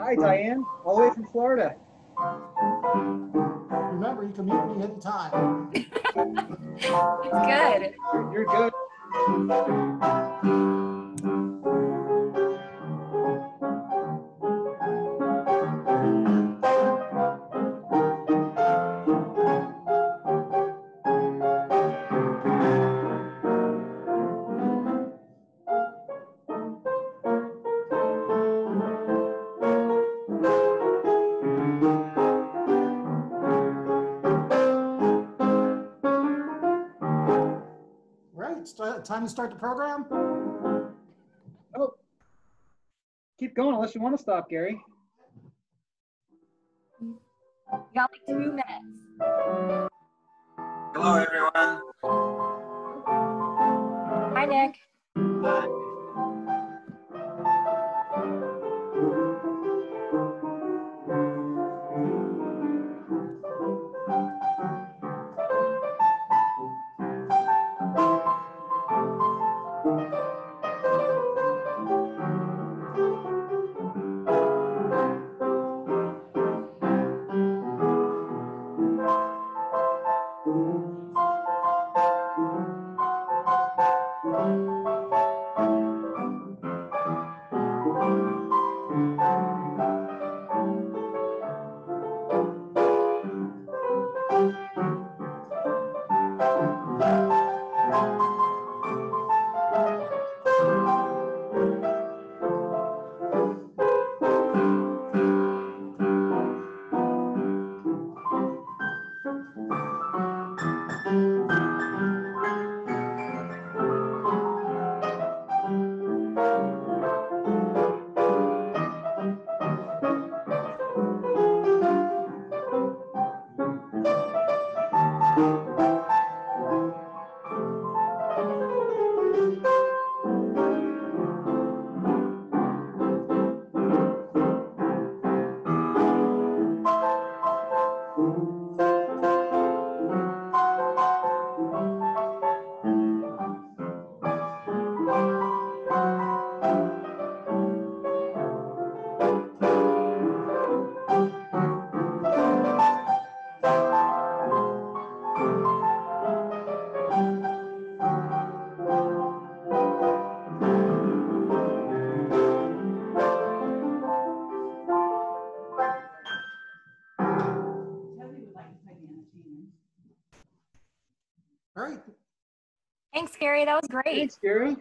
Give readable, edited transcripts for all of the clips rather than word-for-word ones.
Hi, Diane, all the way from Florida. Remember, you can mute me anytime. It's good. You're good. Time to start the program? Oh, keep going unless you want to stop, Gary. You got like 2 minutes. Hello, everyone. Hi, Nick. Hi. All right. Thanks, Gary. That was great. Thanks, Gary.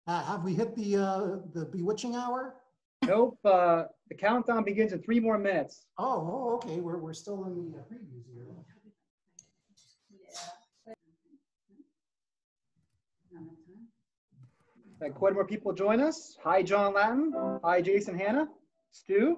Have we hit the bewitching hour? Nope. The countdown begins in 3 more minutes. Oh, okay. We're still in the previews here. Had quite more people join us. Hi, John Latin. Hi, Jason Hanna. Stu.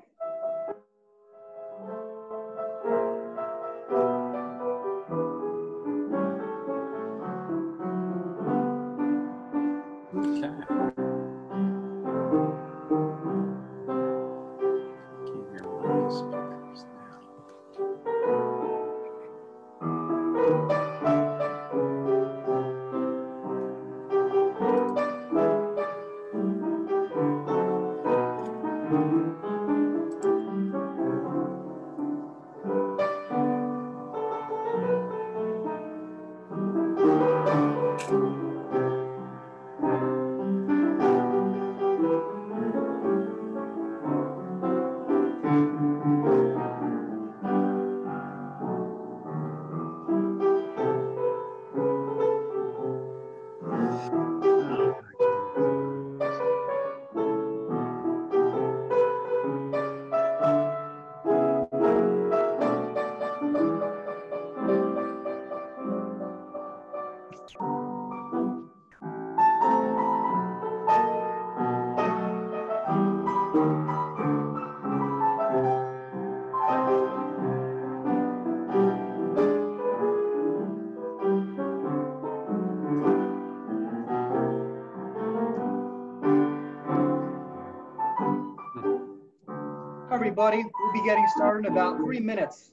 Everybody, we'll be getting started in about 3 minutes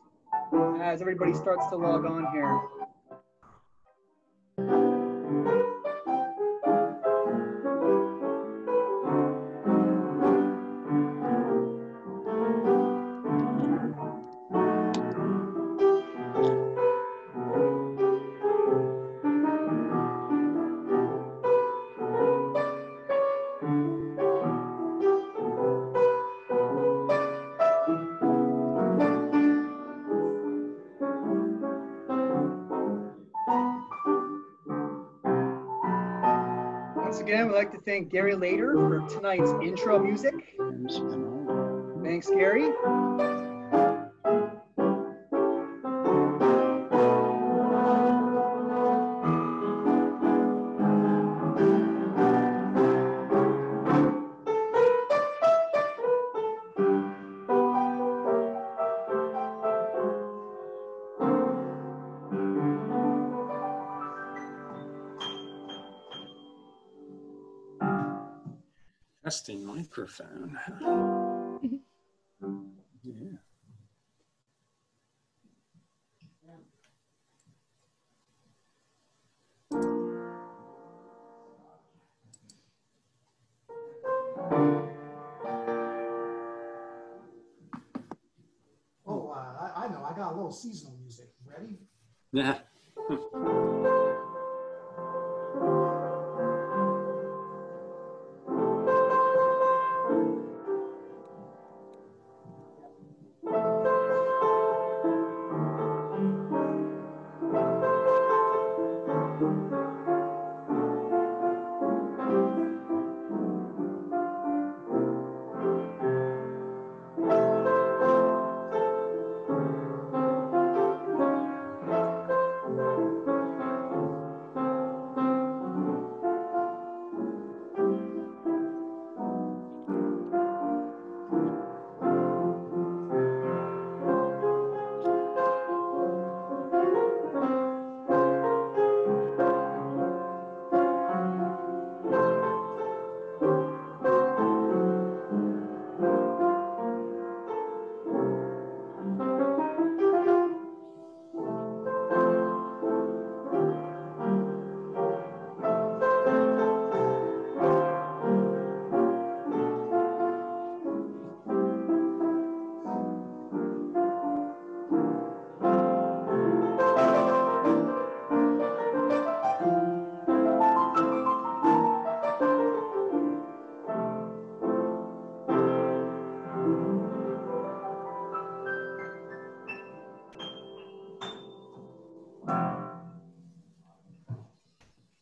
as everybody starts to log on here. Once again, we'd like to thank Gary Lader for tonight's intro music. Thanks, Gary. Testing microphone. Yeah. Oh, I know. I got a little seasonal music. Ready? Yeah.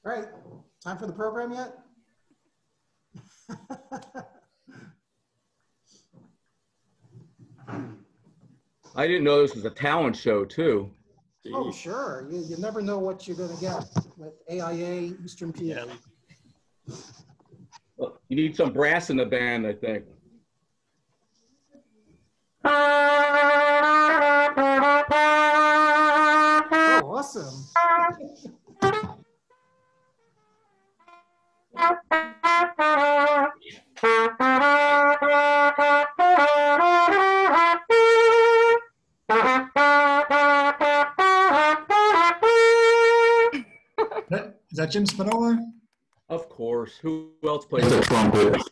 All right. Time for the program yet? I didn't know this was a talent show too. Oh, sure. You never know what you're going to get with AIA Eastern PA. Yeah. Well, you need some brass in the band, I think. Oh, awesome. Is that Jim Spinola? Of course. Who else plays the trumpet?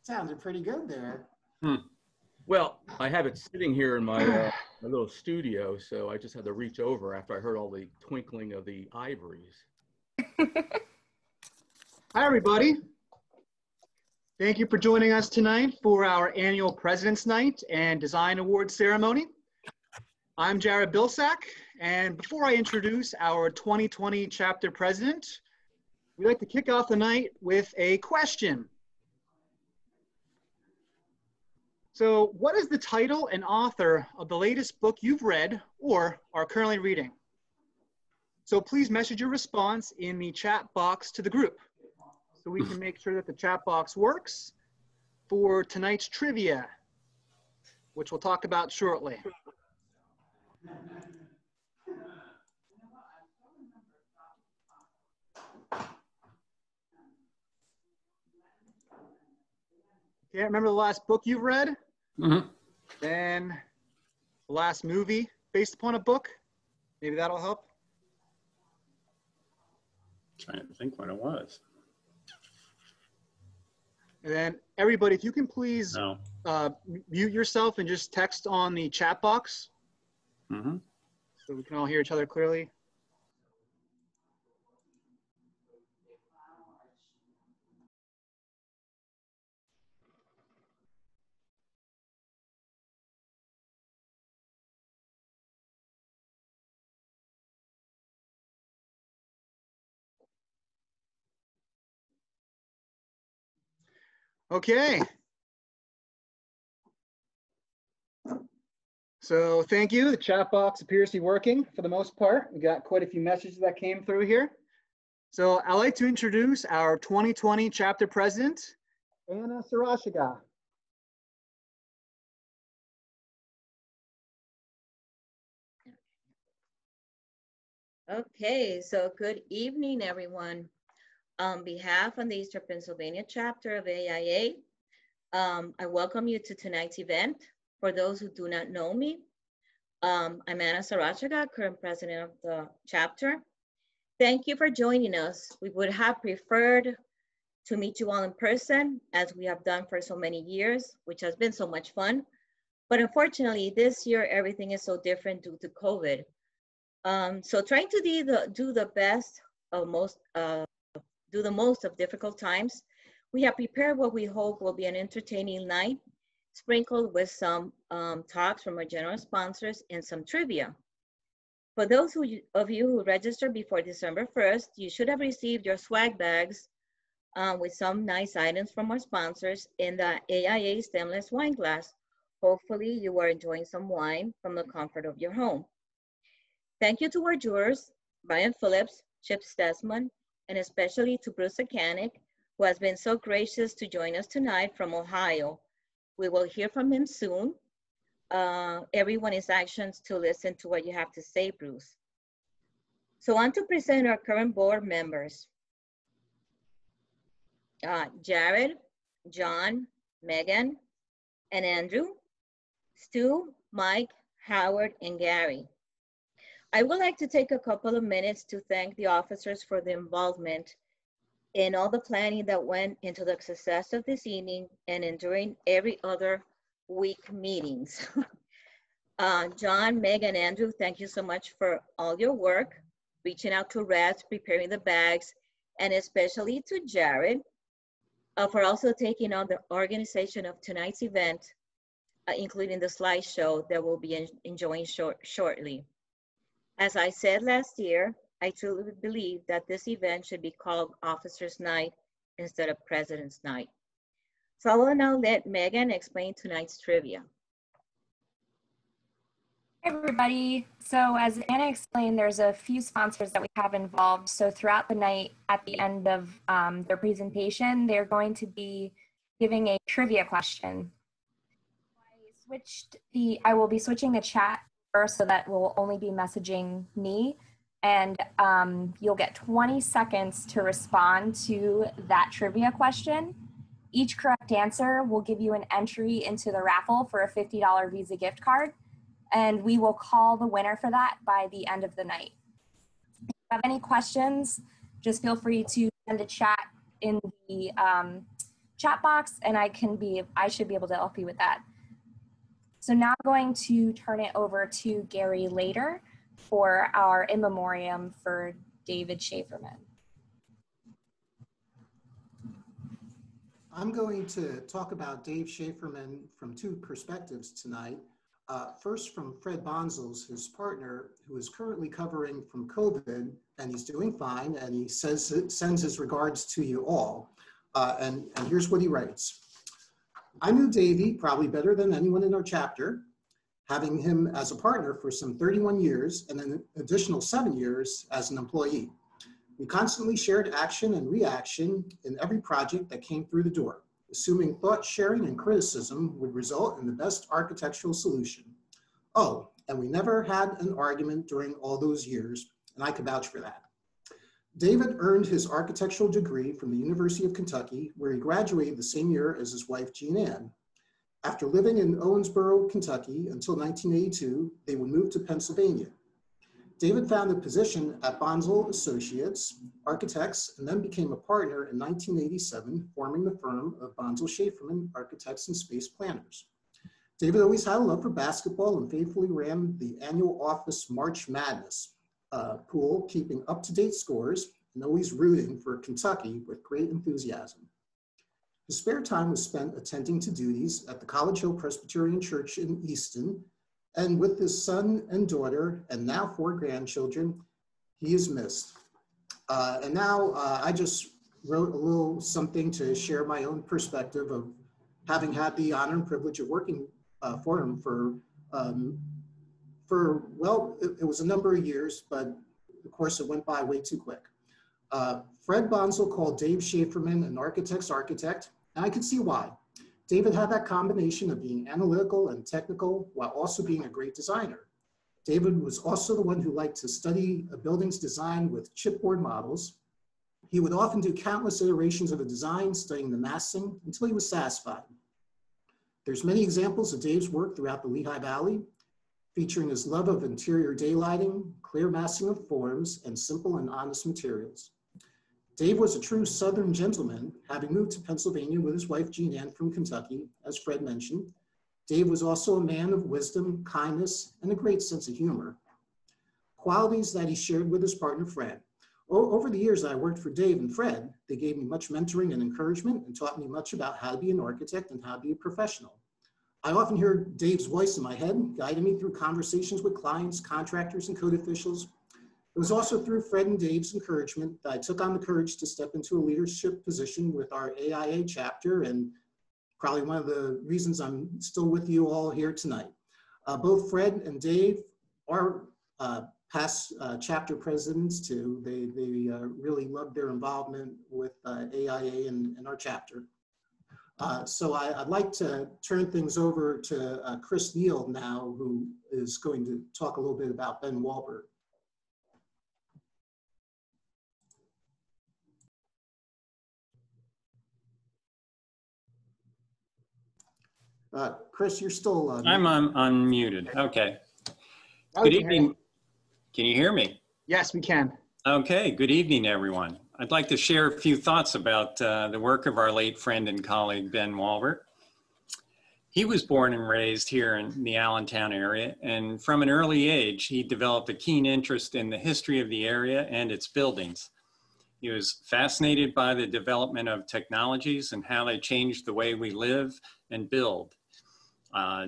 Sounded pretty good there. Well, I have it sitting here in my, my little studio, so I just had to reach over after I heard all the twinkling of the ivories. Hi, everybody. Thank you for joining us tonight for our annual President's Night and Design Awards ceremony. I'm Jared Bilsack, and before I introduce our 2020 chapter president, we'd like to kick off the night with a question. So, what is the title and author of the latest book you've read or are currently reading? So please message your response in the chat box to the group so we can make sure that the chat box works for tonight's trivia, which we'll talk about shortly. Can't remember the last book you've read? Mhm. Then the last movie based upon a book? Maybe that'll help. Trying to think when it was. And then everybody, if you can please No. mute yourself and just text on the chat box Mm-hmm. so we can all hear each other clearly. Okay. So thank you. The chat box appears to be working for the most part. We got quite a few messages that came through here. So I'd like to introduce our 2020 chapter president, Anna Sarashiga. Okay, so good evening, everyone. On behalf of the Eastern Pennsylvania chapter of AIA, I welcome you to tonight's event. For those who do not know me, I'm Anna Sarashiga, current president of the chapter. Thank you for joining us. We would have preferred to meet you all in person, as we have done for so many years, which has been so much fun. But unfortunately, this year, everything is so different due to COVID. So trying to do the best of do the most of difficult times, we have prepared what we hope will be an entertaining night, sprinkled with some talks from our general sponsors and some trivia. For those of you who registered before December 1st, you should have received your swag bags with some nice items from our sponsors in the AIA stemless wine glass. Hopefully you are enjoying some wine from the comfort of your home. Thank you to our jurors, Brian Phillips, Chip Stesman, and especially to Bruce Akanik, who has been so gracious to join us tonight from Ohio. We will hear from him soon. Everyone is anxious to listen to what you have to say, Bruce. So on to present our current board members. Jared, John, Megan, and Andrew, Stu, Mike, Howard, and Gary. I would like to take a couple of minutes to thank the officers for the involvement in all the planning that went into the success of this evening and in during every other week meetings. John, Meg, and Andrew, thank you so much for all your work, reaching out to Reds, preparing the bags, and especially to Jared for also taking on the organization of tonight's event, including the slideshow that we'll be enjoying shortly. As I said last year, I truly believe that this event should be called Officers' Night instead of President's Night. So I will now let Megan explain tonight's trivia. Hey everybody. So as Anna explained, there's a few sponsors that we have involved. So throughout the night, at the end of their presentation, they're going to be giving a trivia question. I will be switching the chat first so that we'll only be messaging me, and you'll get 20 seconds to respond to that trivia question. Each correct answer will give you an entry into the raffle for a $50 Visa gift card, and we will call the winner for that by the end of the night. If you have any questions, just feel free to send a chat in the chat box, and I should be able to help you with that. So now I'm going to turn it over to Gary later for our in memoriam for David Schaeferman. I'm going to talk about Dave Schaeferman from two perspectives tonight. First, from Fred Bonzels, his partner, who is currently covering from COVID, and he's doing fine, and he sends his regards to you all. And here's what he writes. I knew Davey probably better than anyone in our chapter, having him as a partner for some 31 years and an additional 7 years as an employee. We constantly shared action and reaction in every project that came through the door, assuming thought sharing and criticism would result in the best architectural solution. Oh, and we never had an argument during all those years, and I could vouch for that. David earned his architectural degree from the University of Kentucky, where he graduated the same year as his wife, Jean Ann. After living in Owensboro, Kentucky until 1982, they would move to Pennsylvania. David found a position at Bonsall Associates Architects and then became a partner in 1987, forming the firm of Bonsall Schaeferman Architects and Space Planners. David always had a love for basketball and faithfully ran the annual office March Madness pool, keeping up-to-date scores and always rooting for Kentucky with great enthusiasm. His spare time was spent attending to duties at the College Hill Presbyterian Church in Easton, and with his son and daughter, and now 4 grandchildren, he is missed. And now I just wrote a little something to share my own perspective of having had the honor and privilege of working for him for well, it was a number of years, but of course it went by way too quick. Fred Bonsall called Dave Schaeferman an architect's architect, and I could see why. David had that combination of being analytical and technical while also being a great designer. David was also the one who liked to study a building's design with chipboard models. He would often do countless iterations of a design, studying the massing until he was satisfied. There's many examples of Dave's work throughout the Lehigh Valley, featuring his love of interior daylighting, clear massing of forms, and simple and honest materials. Dave was a true Southern gentleman, having moved to Pennsylvania with his wife, Jean Ann, from Kentucky, as Fred mentioned. Dave was also a man of wisdom, kindness, and a great sense of humor, qualities that he shared with his partner, Fred. Over the years that I worked for Dave and Fred, they gave me much mentoring and encouragement and taught me much about how to be an architect and how to be a professional. I often hear Dave's voice in my head, guiding me through conversations with clients, contractors, and code officials. It was also through Fred and Dave's encouragement that I took on the courage to step into a leadership position with our AIA chapter, and probably one of the reasons I'm still with you all here tonight. Both Fred and Dave are past chapter presidents too. They really loved their involvement with AIA and our chapter. So I'd like to turn things over to Chris Neal now, who is going to talk a little bit about Ben Walbert. Chris, you're still I'm unmuted. Okay. Good evening. Can you hear me? Yes, we can. Okay. Good evening, everyone. I'd like to share a few thoughts about the work of our late friend and colleague, Ben Walbert. He was born and raised here in the Allentown area, and from an early age, he developed a keen interest in the history of the area and its buildings. He was fascinated by the development of technologies and how they changed the way we live and build.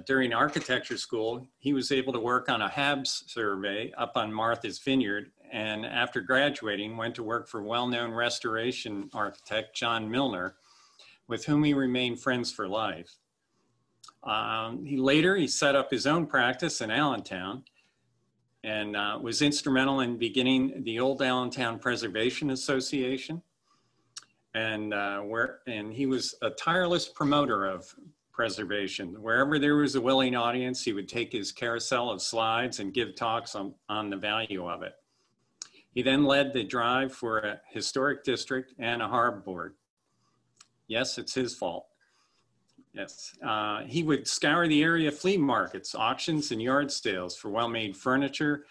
During architecture school, he was able to work on a HABS survey up on Martha's Vineyard, and after graduating, went to work for well-known restoration architect John Milner, with whom he remained friends for life. He set up his own practice in Allentown and was instrumental in beginning the Old Allentown Preservation Association. And he was a tireless promoter of preservation. Wherever there was a willing audience, he would take his carousel of slides and give talks on the value of it. He then led the drive for a historic district and a harbor board. Yes, it's his fault. Yes, he would scour the area flea markets, auctions, and yard sales for well-made furniture,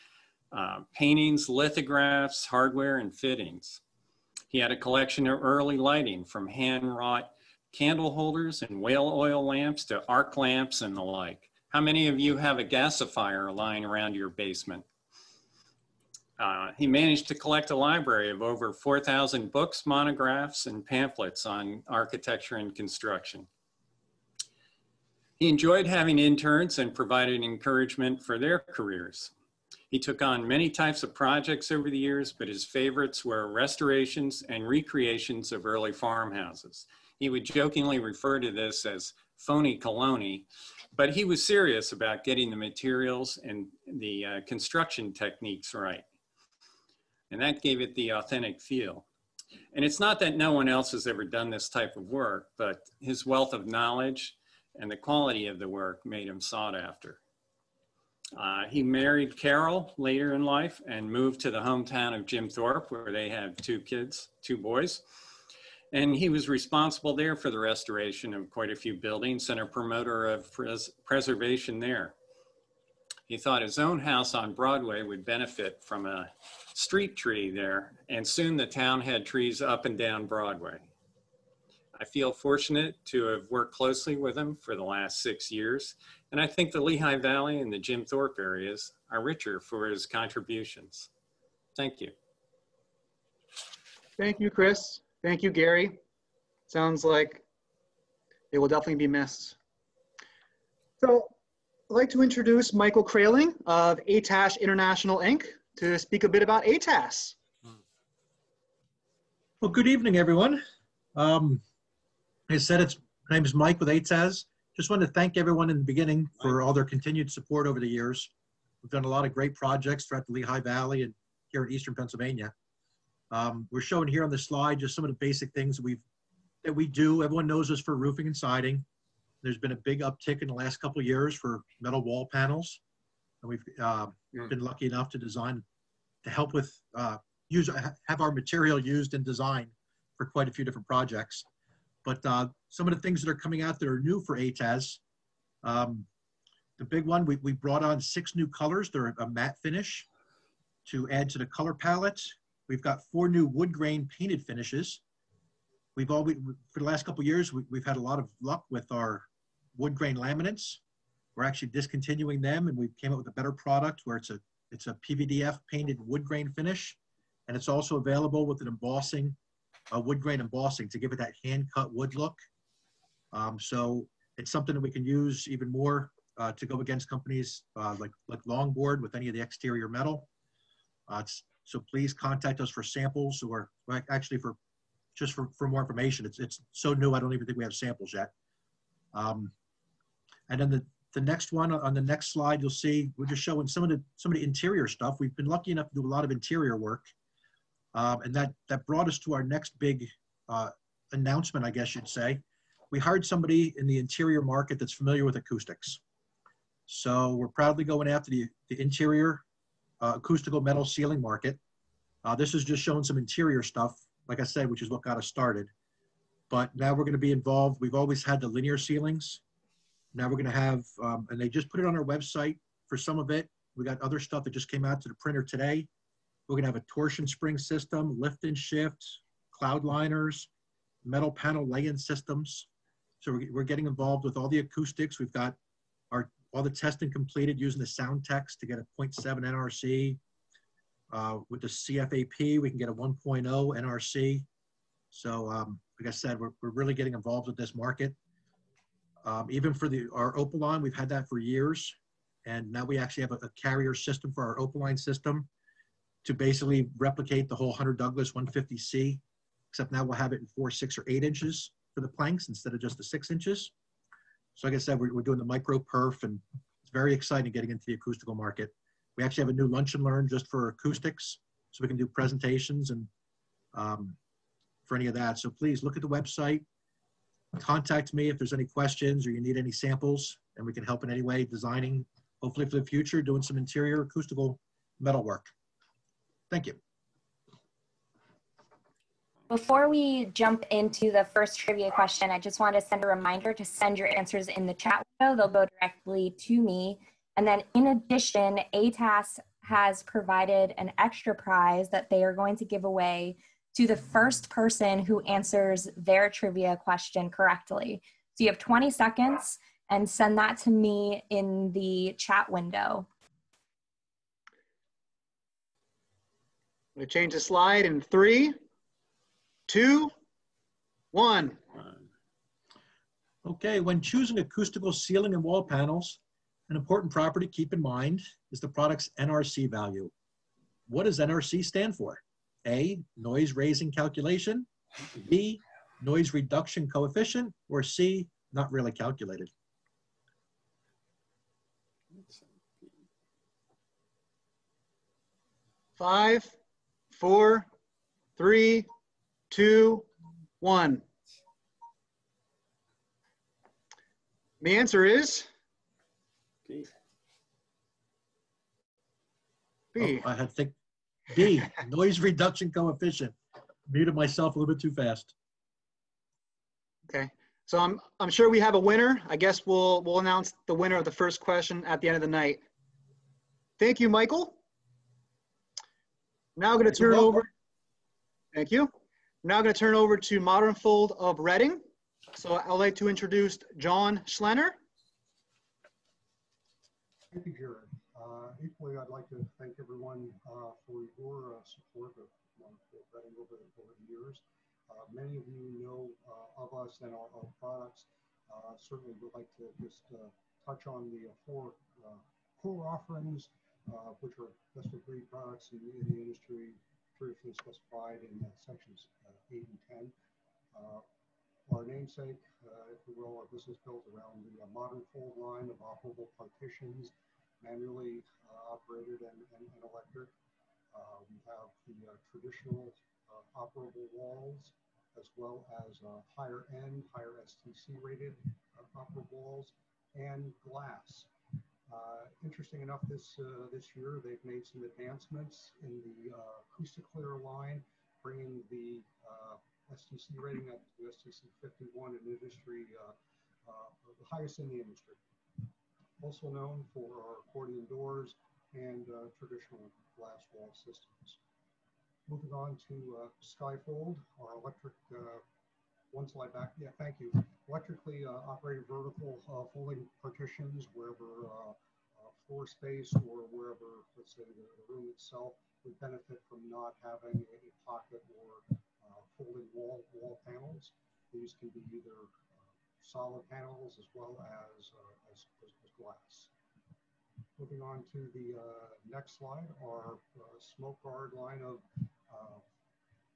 paintings, lithographs, hardware, and fittings. He had a collection of early lighting, from hand-wrought candle holders and whale oil lamps to arc lamps and the like. How many of you have a gasifier lying around your basement? He managed to collect a library of over 4,000 books, monographs, and pamphlets on architecture and construction. He enjoyed having interns and provided encouragement for their careers. He took on many types of projects over the years, but his favorites were restorations and recreations of early farmhouses. He would jokingly refer to this as phony colony, but he was serious about getting the materials and the construction techniques right. And that gave it the authentic feel. And it's not that no one else has ever done this type of work, but his wealth of knowledge and the quality of the work made him sought after. He married Carol later in life and moved to the hometown of Jim Thorpe, where they have 2 kids, 2 boys. And he was responsible there for the restoration of quite a few buildings and a promoter of preservation there. He thought his own house on Broadway would benefit from a street tree there, and soon the town had trees up and down Broadway. I feel fortunate to have worked closely with him for the last 6 years, and I think the Lehigh Valley and the Jim Thorpe areas are richer for his contributions. Thank you. Thank you, Chris. Thank you, Gary. Sounds like it will definitely be missed. So I'd like to introduce Michael Kraling of ATAS International, Inc. to speak a bit about ATAS. Well, good evening, everyone. As I said, my name is Mike with ATAS. Just wanted to thank everyone in the beginning for all their continued support over the years. We've done a lot of great projects throughout the Lehigh Valley and here in Eastern Pennsylvania. We're showing here on the slide just some of the basic things that we do. Everyone knows us for roofing and siding. There's been a big uptick in the last couple of years for metal wall panels. And we've been lucky enough to help with, have our material used in design for quite a few different projects. But some of the things that are coming out that are new for ATAS, the big one, we brought on 6 new colors. They're a matte finish to add to the color palette. We've got 4 new wood grain painted finishes. For the last couple of years, we've had a lot of luck with our wood grain laminates. We're actually discontinuing them, and we came up with a better product where it's a PVDF painted wood grain finish, and it's also available with an embossing, wood grain embossing to give it that hand cut wood look. So it's something that we can use even more to go against companies like Longboard with any of the exterior metal. So please contact us for samples, or actually for more information. It's so new, I don't even think we have samples yet. And then the next one, on the next slide, you'll see we're just showing some of the interior stuff. We've been lucky enough to do a lot of interior work, and that brought us to our next big announcement, I guess you'd say. We hired somebody in the interior market that's familiar with acoustics. So we're proudly going after the interior acoustical metal ceiling market. This is just showing some interior stuff, like I said, which is what got us started. But now we're going to be involved. We've always had the linear ceilings. Now we're going to have, and they just put it on our website for some of it. We got other stuff that just came out to the printer today. We're going to have a torsion spring system, lift and shift, cloud liners, metal panel lay-in systems. So we're getting involved with all the acoustics. We've got all the testing completed using the sound text to get a 0.7 NRC. With the CFAP, we can get a 1.0 NRC. So like I said, we're really getting involved with this market. Even for our Opaline, we've had that for years. And now we actually have a carrier system for our Opaline system to basically replicate the whole Hunter Douglas 150C, except now we'll have it in 4, 6, or 8 inches for the planks instead of just the 6 inches. So like I said, we're doing the micro perf, and it's very exciting getting into the acoustical market. We actually have a new lunch and learn just for acoustics, so we can do presentations and for any of that. So please look at the website, contact me if there's any questions or you need any samples, and we can help in any way designing, hopefully for the future, doing some interior acoustical metal work. Thank you. Before we jump into the first trivia question, I just want to send a reminder to send your answers in the chat window. They'll go directly to me. And then in addition, ATAS has provided an extra prize that they are going to give away to the first person who answers their trivia question correctly. So you have 20 seconds and send that to me in the chat window. I'm going to change the slide in 3, 2, 1. Okay, when choosing acoustical ceiling and wall panels, an important property to keep in mind is the product's NRC value. What does NRC stand for? A, noise raising calculation, B, noise reduction coefficient, or C, not really calculated. Five, 4, 3, 2, 1. The answer is B. Oh, I had to think. B, noise reduction coefficient. Muted myself a little bit too fast. Okay, so I'm sure we have a winner. I guess we'll announce the winner of the first question at the end of the night. Thank you, Michael. Now I'm going to turn over. Thank you. Now I'm going to turn over to Modern Fold of Reading. So I'd like to introduce John Schlenner. Thank you, Jared. Equally, I'd like to thank everyone for your support of Reading over the years. Many of you know of us and our products. Certainly would like to just touch on the four core offerings, which are best of breed products in the industry, traditionally specified in sections 8 and 10. Our namesake, if you will, our business built around the Modern Fold line of operable partitions, manually operated and electric. We have the traditional operable walls, as well as higher end, higher STC rated operable walls, and glass. Interesting enough, this year they've made some advancements in the Acousticlear line, bringing the STC rating up to STC 51, an industry, the highest in the industry. Also known for our accordion doors and traditional glass wall systems. Moving on to Skyfold, our electric, one slide back, yeah, thank you. Electrically operated vertical folding partitions wherever floor space or wherever, let's say, the room itself would benefit from not having a pocket or folding wall panels. These can be either solid panels as well as glass. Moving on to the next slide, our smoke guard line of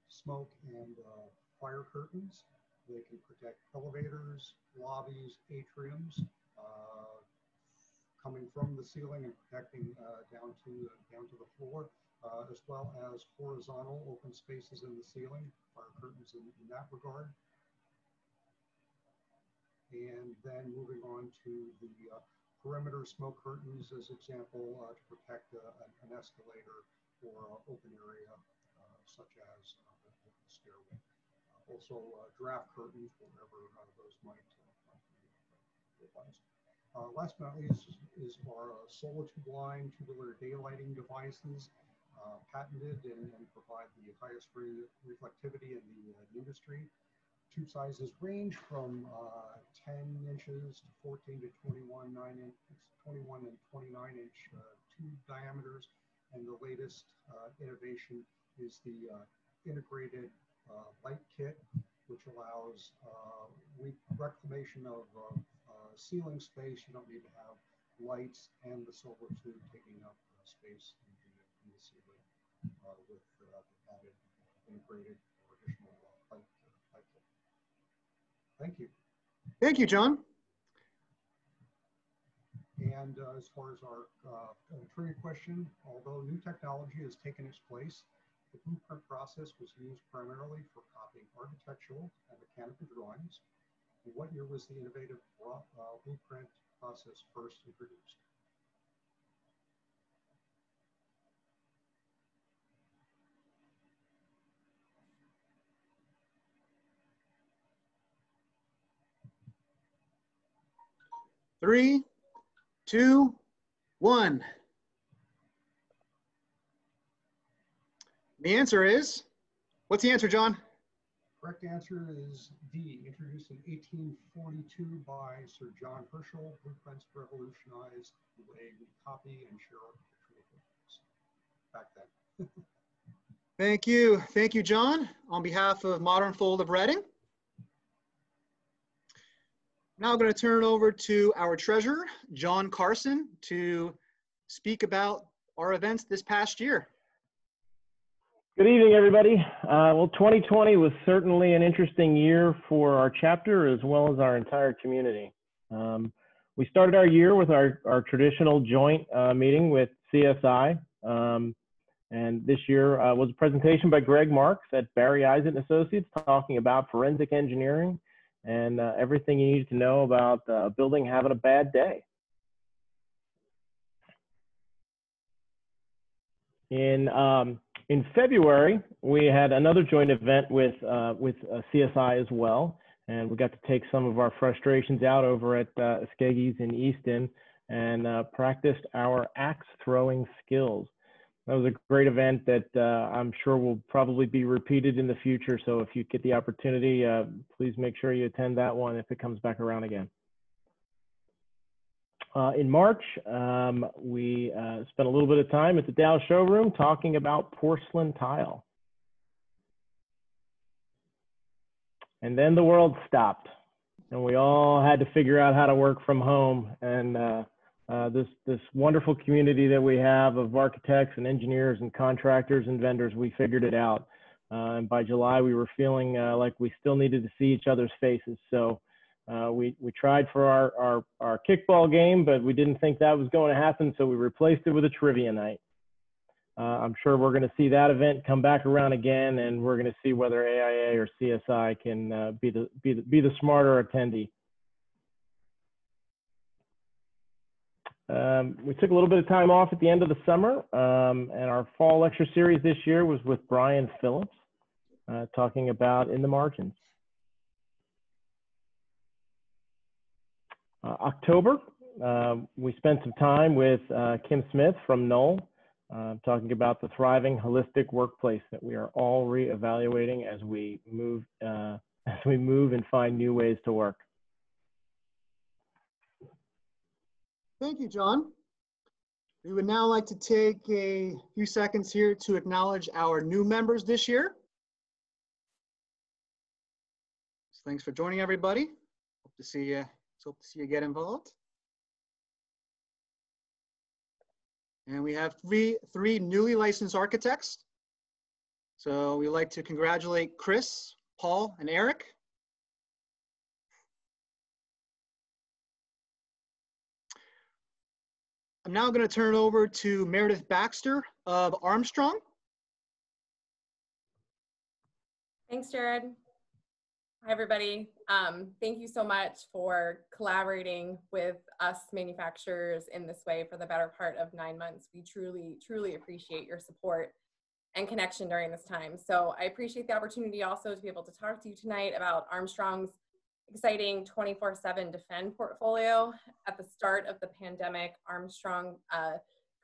smoke and fire curtains. They can protect elevators, lobbies, atriums, coming from the ceiling and protecting down to the floor, as well as horizontal open spaces in the ceiling, fire curtains in that regard. And then moving on to the perimeter smoke curtains as example to protect an escalator or open area such as the stairway. Also draft curtains wherever those might be utilized. Last but not least is our Solitude line tubular daylighting devices, patented and provide the highest reflectivity in the industry. Tube sizes range from 10 inches to 14 to 21 and 29-inch tube diameters. And the latest innovation is the integrated light kit, which allows reclamation of ceiling space. You don't need to have lights and the silver tube taking up space in the ceiling with the added integrated or additional light kit. Thank you. Thank you, John. And as far as our trivia question, although new technology has taken its place, the blueprint process was used primarily for copying architectural and mechanical drawings. And what year was the innovative blueprint process first introduced? Three, two, one. The answer is, what's the answer, John? Correct answer is D, introduced in 1842 by Sir John Herschel. Blueprints revolutionized the way we copy and share architectural drawings back then. Thank you. Thank you, John. On behalf of Modern Fold of Reading. Now I'm going to turn it over to our treasurer, John Carson, to speak about our events this past year. Good evening, everybody. Well, 2020 was certainly an interesting year for our chapter as well as our entire community. We started our year with our traditional joint meeting with CSI. And this year was a presentation by Greg Marks at Barry Eisen Associates talking about forensic engineering and everything you need to know about a building having a bad day. In February, we had another joint event with CSI as well, and we got to take some of our frustrations out over at Skeggy's in Easton and practiced our axe throwing skills. That was a great event that I'm sure will probably be repeated in the future. So if you get the opportunity, please make sure you attend that one if it comes back around again. In March, we spent a little bit of time at the Dow showroom talking about porcelain tile. And then the world stopped and we all had to figure out how to work from home. And this wonderful community that we have of architects and engineers and contractors and vendors, we figured it out. And by July, we were feeling like we still needed to see each other's faces. So we tried for our kickball game, but we didn't think that was going to happen. So we replaced it with a trivia night. I'm sure we're going to see that event come back around again, and we're going to see whether AIA or CSI can be the smarter attendee. We took a little bit of time off at the end of the summer, and our fall lecture series this year was with Brian Phillips, talking about In the Margins. October, we spent some time with Kim Smith from Knoll, talking about the thriving holistic workplace that we are all reevaluating as we move and find new ways to work. Thank you, John. We would now like to take a few seconds here to acknowledge our new members this year. So thanks for joining, everybody. Hope to see you get involved. And we have three newly licensed architects. So we'd like to congratulate Chris, Paul, and Eric. I'm now going to turn it over to Meredith Baxter of Armstrong. Thanks, Jared. Hi, everybody. Thank you so much for collaborating with us manufacturers in this way for the better part of 9 months. We truly, truly appreciate your support and connection during this time. So I appreciate the opportunity also to be able to talk to you tonight about Armstrong's exciting 24/7 Defend portfolio. At the start of the pandemic, Armstrong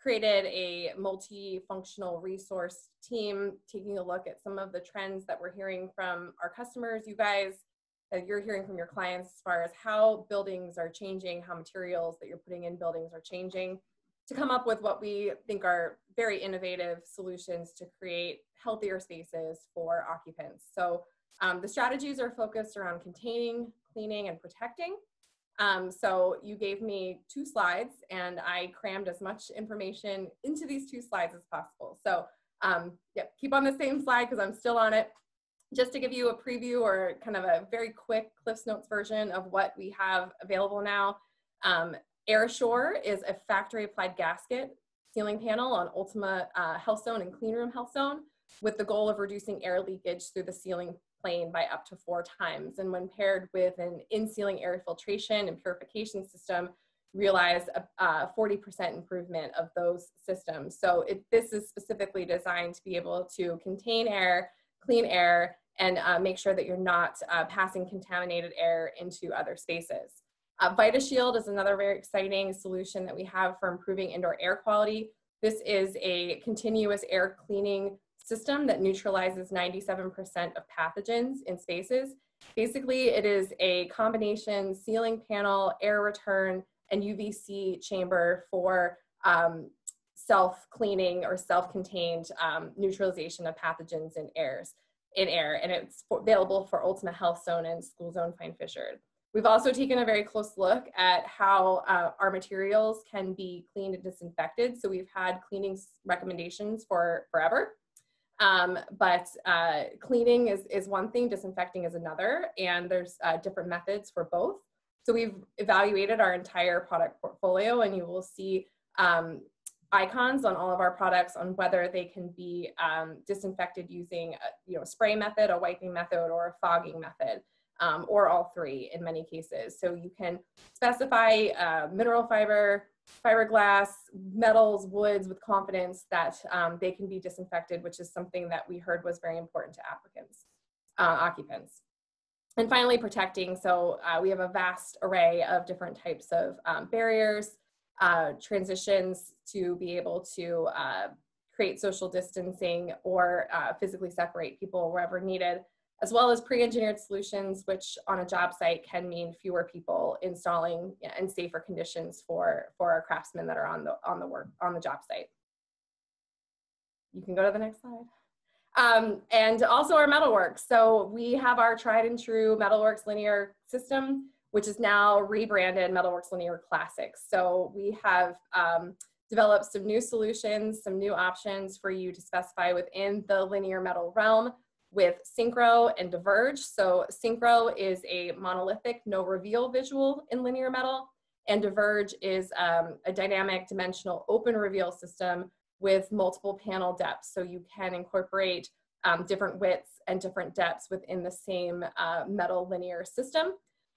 created a multifunctional resource team, taking a look at some of the trends that we're hearing from our customers, you guys, that you're hearing from your clients as far as how buildings are changing, how materials that you're putting in buildings are changing, to come up with what we think are very innovative solutions to create healthier spaces for occupants. So the strategies are focused around containing, cleaning, and protecting. So you gave me 2 slides and I crammed as much information into these 2 slides as possible. So yep, keep on the same slide because I'm still on it. Just to give you a preview or kind of a very quick Cliff's Notes version of what we have available now. AirAssure is a factory applied gasket ceiling panel on Ultima Healthzone and Cleanroom Healthzone with the goal of reducing air leakage through the ceiling plane by up to 4 times. And when paired with an in-ceiling air filtration and purification system, realize a 40% improvement of those systems. So this is specifically designed to be able to contain air, clean air, and make sure that you're not passing contaminated air into other spaces. VitaShield is another very exciting solution that we have for improving indoor air quality. This is a continuous air cleaning system that neutralizes 97% of pathogens in spaces. Basically, it is a combination ceiling panel, air return, and UVC chamber for self-cleaning or self-contained neutralization of pathogens in air. And it's available for Ultima Healthzone and School Zone Fine Fishered. We've also taken a very close look at how our materials can be cleaned and disinfected. So we've had cleaning recommendations for forever. But cleaning is one thing, disinfecting is another, and there's different methods for both. So we've evaluated our entire product portfolio, and you will see icons on all of our products on whether they can be disinfected using a spray method, a wiping method, or a fogging method. or all three in many cases. So you can specify mineral fiber, fiberglass, metals, woods with confidence that they can be disinfected, which is something that we heard was very important to occupants. And finally, protecting. So we have a vast array of different types of barriers, transitions to be able to create social distancing or physically separate people wherever needed, as well as pre-engineered solutions, which on a job site can mean fewer people installing and safer conditions for our craftsmen that are on the job site. You can go to the next slide. And also our metalworks. So we have our tried and true Metalworks linear system, which is now rebranded Metalworks Linear Classics. So we have developed some new solutions, some new options for you to specify within the linear metal realm with Synchro and Diverge. So Synchro is a monolithic, no reveal visual in linear metal, and Diverge is a dynamic dimensional open reveal system with multiple panel depths. So you can incorporate different widths and different depths within the same metal linear system.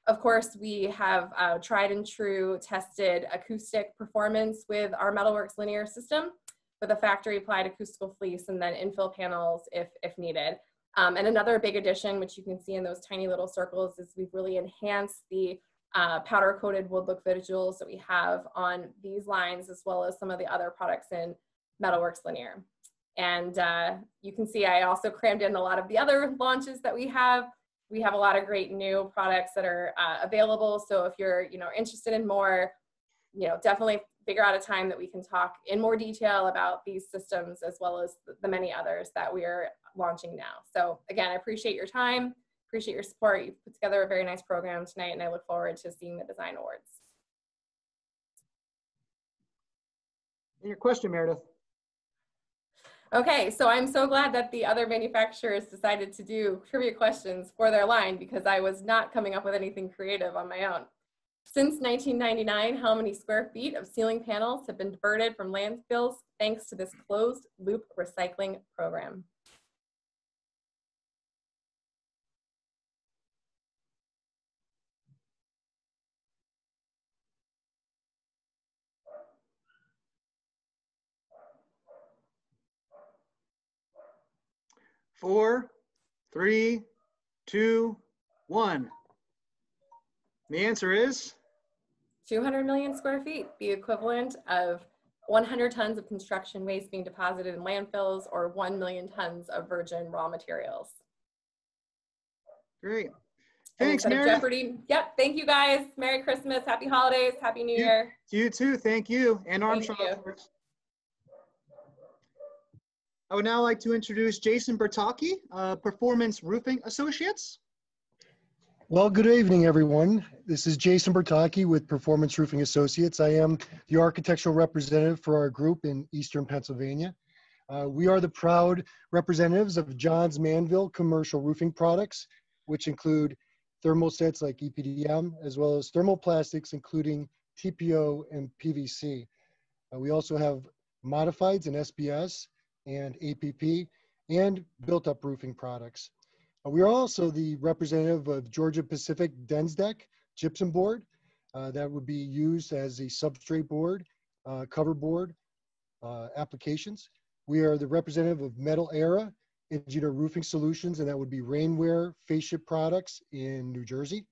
Of course, we have tried and true tested acoustic performance with our Metalworks linear system with a factory applied acoustical fleece and then infill panels if needed. And another big addition, which you can see in those tiny little circles, is we've really enhanced the powder coated wood look visuals that we have on these lines, as well as some of the other products in Metalworks linear. And you can see I also crammed in a lot of the other launches that we have. We have a lot of great new products that are available. So if you're interested in more, definitely figure out a time that we can talk in more detail about these systems as well as the many others that we are launching now. So again, I appreciate your time, appreciate your support. You've put together a very nice program tonight, and I look forward to seeing the design awards. Your question, Meredith. Okay, so I'm so glad that the other manufacturers decided to do trivia questions for their line, because I was not coming up with anything creative on my own. Since 1999, how many square feet of ceiling panels have been diverted from landfills thanks to this closed loop recycling program? Four, three, two, one. The answer is 200 million square feet, the equivalent of 100 tons of construction waste being deposited in landfills, or 1 million tons of virgin raw materials. Great. Thanks, Meredith. Jeopardy. Yep. Thank you, guys. Merry Christmas. Happy holidays. Happy New Year. You too. Thank you. And Armstrong, of course. I would now like to introduce Jason Bertocchi, Performance Roofing Associates. Well, good evening, everyone. This is Jason Bertocchi with Performance Roofing Associates. I am the architectural representative for our group in Eastern Pennsylvania. We are the proud representatives of Johns Manville Commercial Roofing Products, which include thermosets like EPDM, as well as thermoplastics, including TPO and PVC. We also have modifieds and SBS and APP and built-up roofing products. We are also the representative of Georgia Pacific Densdeck gypsum board that would be used as a substrate board, cover board applications. We are the representative of Metal Era Engineered Roofing Solutions, and that would be rainwear, fascia products in New Jersey.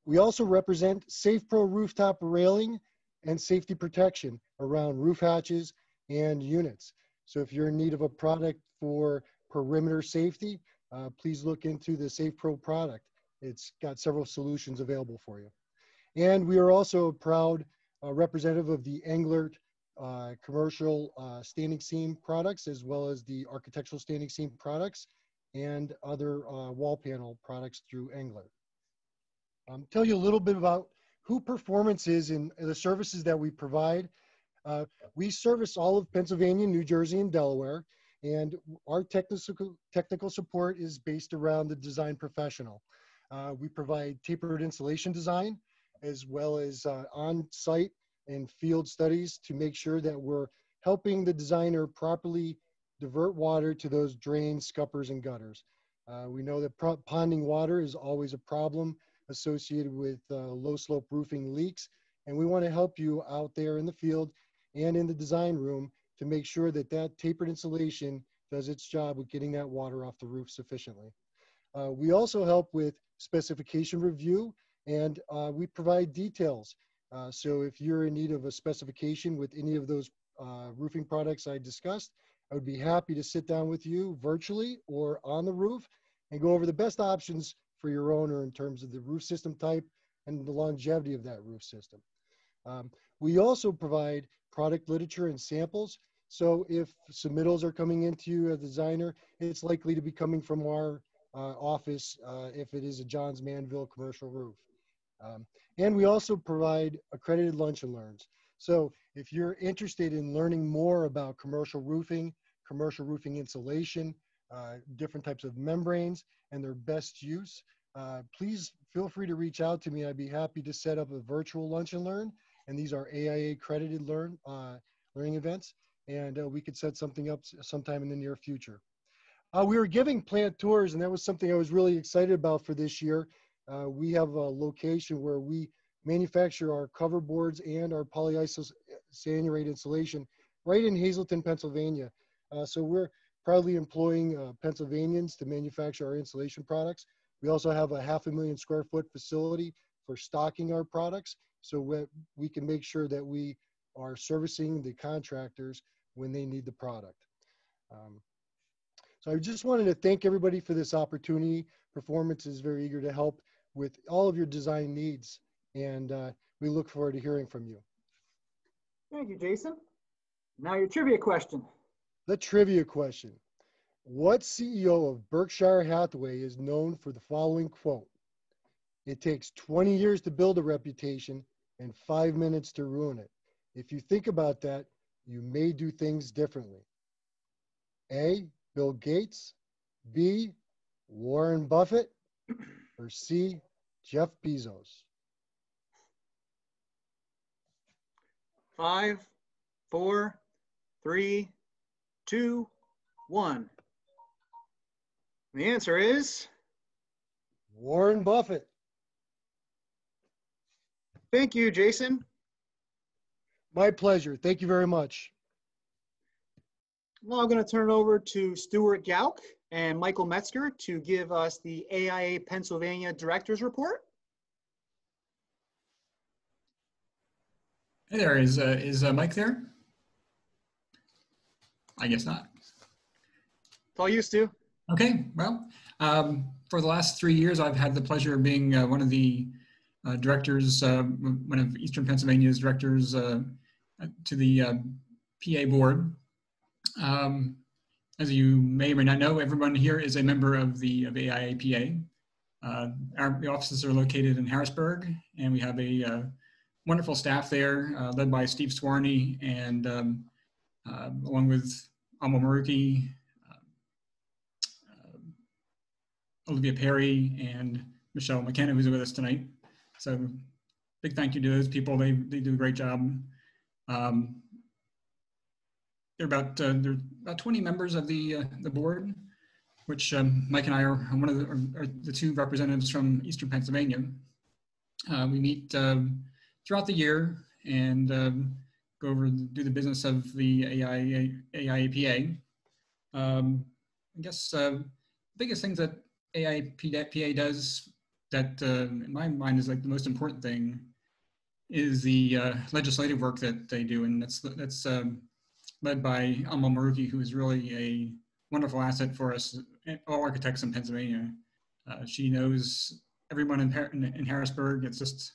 We also represent SafePro rooftop railing and safety protection around roof hatches and units. So if you're in need of a product for perimeter safety, please look into the SafePro product. It's got several solutions available for you. And we are also a proud representative of the Englert commercial standing seam products, as well as the architectural standing seam products and other wall panel products through Englert. Tell you a little bit about who Performance is and the services that we provide. We service all of Pennsylvania, New Jersey, and Delaware. And our technical support is based around the design professional. We provide tapered insulation design, as well as on-site and field studies to make sure that we're helping the designer properly divert water to those drains, scuppers, and gutters. We know that ponding water is always a problem associated with low slope roofing leaks. And we want to help you out there in the field and in the design room to make sure that that tapered insulation does its job with getting that water off the roof sufficiently. We also help with specification review, and we provide details. So if you're in need of a specification with any of those roofing products I discussed, I would be happy to sit down with you virtually or on the roof and go over the best options for your owner in terms of the roof system type and the longevity of that roof system. We also provide product literature and samples. So if submittals are coming into you as a designer, it's likely to be coming from our office if it is a Johns Manville commercial roof. And we also provide accredited lunch and learns. So if you're interested in learning more about commercial roofing insulation, different types of membranes and their best use, please feel free to reach out to me. I'd be happy to set up a virtual lunch and learn. And these are AIA accredited learning events. And we could set something up sometime in the near future. We were giving plant tours, and that was something I was really excited about for this year. We have a location where we manufacture our cover boards and our polyisocyanurate insulation right in Hazleton, Pennsylvania. So we're proudly employing Pennsylvanians to manufacture our insulation products. We also have a 500,000 square foot facility for stocking our products, so we can make sure that we are servicing the contractors when they need the product. So I just wanted to thank everybody for this opportunity. Performance is very eager to help with all of your design needs, and we look forward to hearing from you. Thank you, Jason. Now your trivia question. The trivia question. What CEO of Berkshire Hathaway is known for the following quote? It takes 20 years to build a reputation and 5 minutes to ruin it. If you think about that, you may do things differently. A, Bill Gates, B, Warren Buffett, or C, Jeff Bezos? 5, 4, 3, 2, 1. The answer is Warren Buffett. Thank you, Jason. My pleasure. Thank you very much. Now I'm going to turn it over to Stuart Gauk and Michael Metzger to give us the AIA Pennsylvania Director's Report. Hey there, is Mike there? I guess not. It's all you, Stu. Okay, well, for the last 3 years, I've had the pleasure of being one of the directors, one of Eastern Pennsylvania's directors to the PA board. As you may or may not know, everyone here is a member of the AIA PA. The offices are located in Harrisburg, and we have a wonderful staff there, led by Steve Swarney, and along with Amal Maruki, Olivia Perry, and Michelle McKenna, who's with us tonight. So big thank you to those people. They do a great job. There are about 20 members of the board, which Mike and I are one of the two representatives from Eastern Pennsylvania. We meet throughout the year and go over and do the business of the AIAPA. I guess the biggest things that AIAPA does that in my mind is like the most important thing is the legislative work that they do, and that's led by Amal Maruki, who is really a wonderful asset for us, all architects in Pennsylvania. She knows everyone in Harrisburg. It's just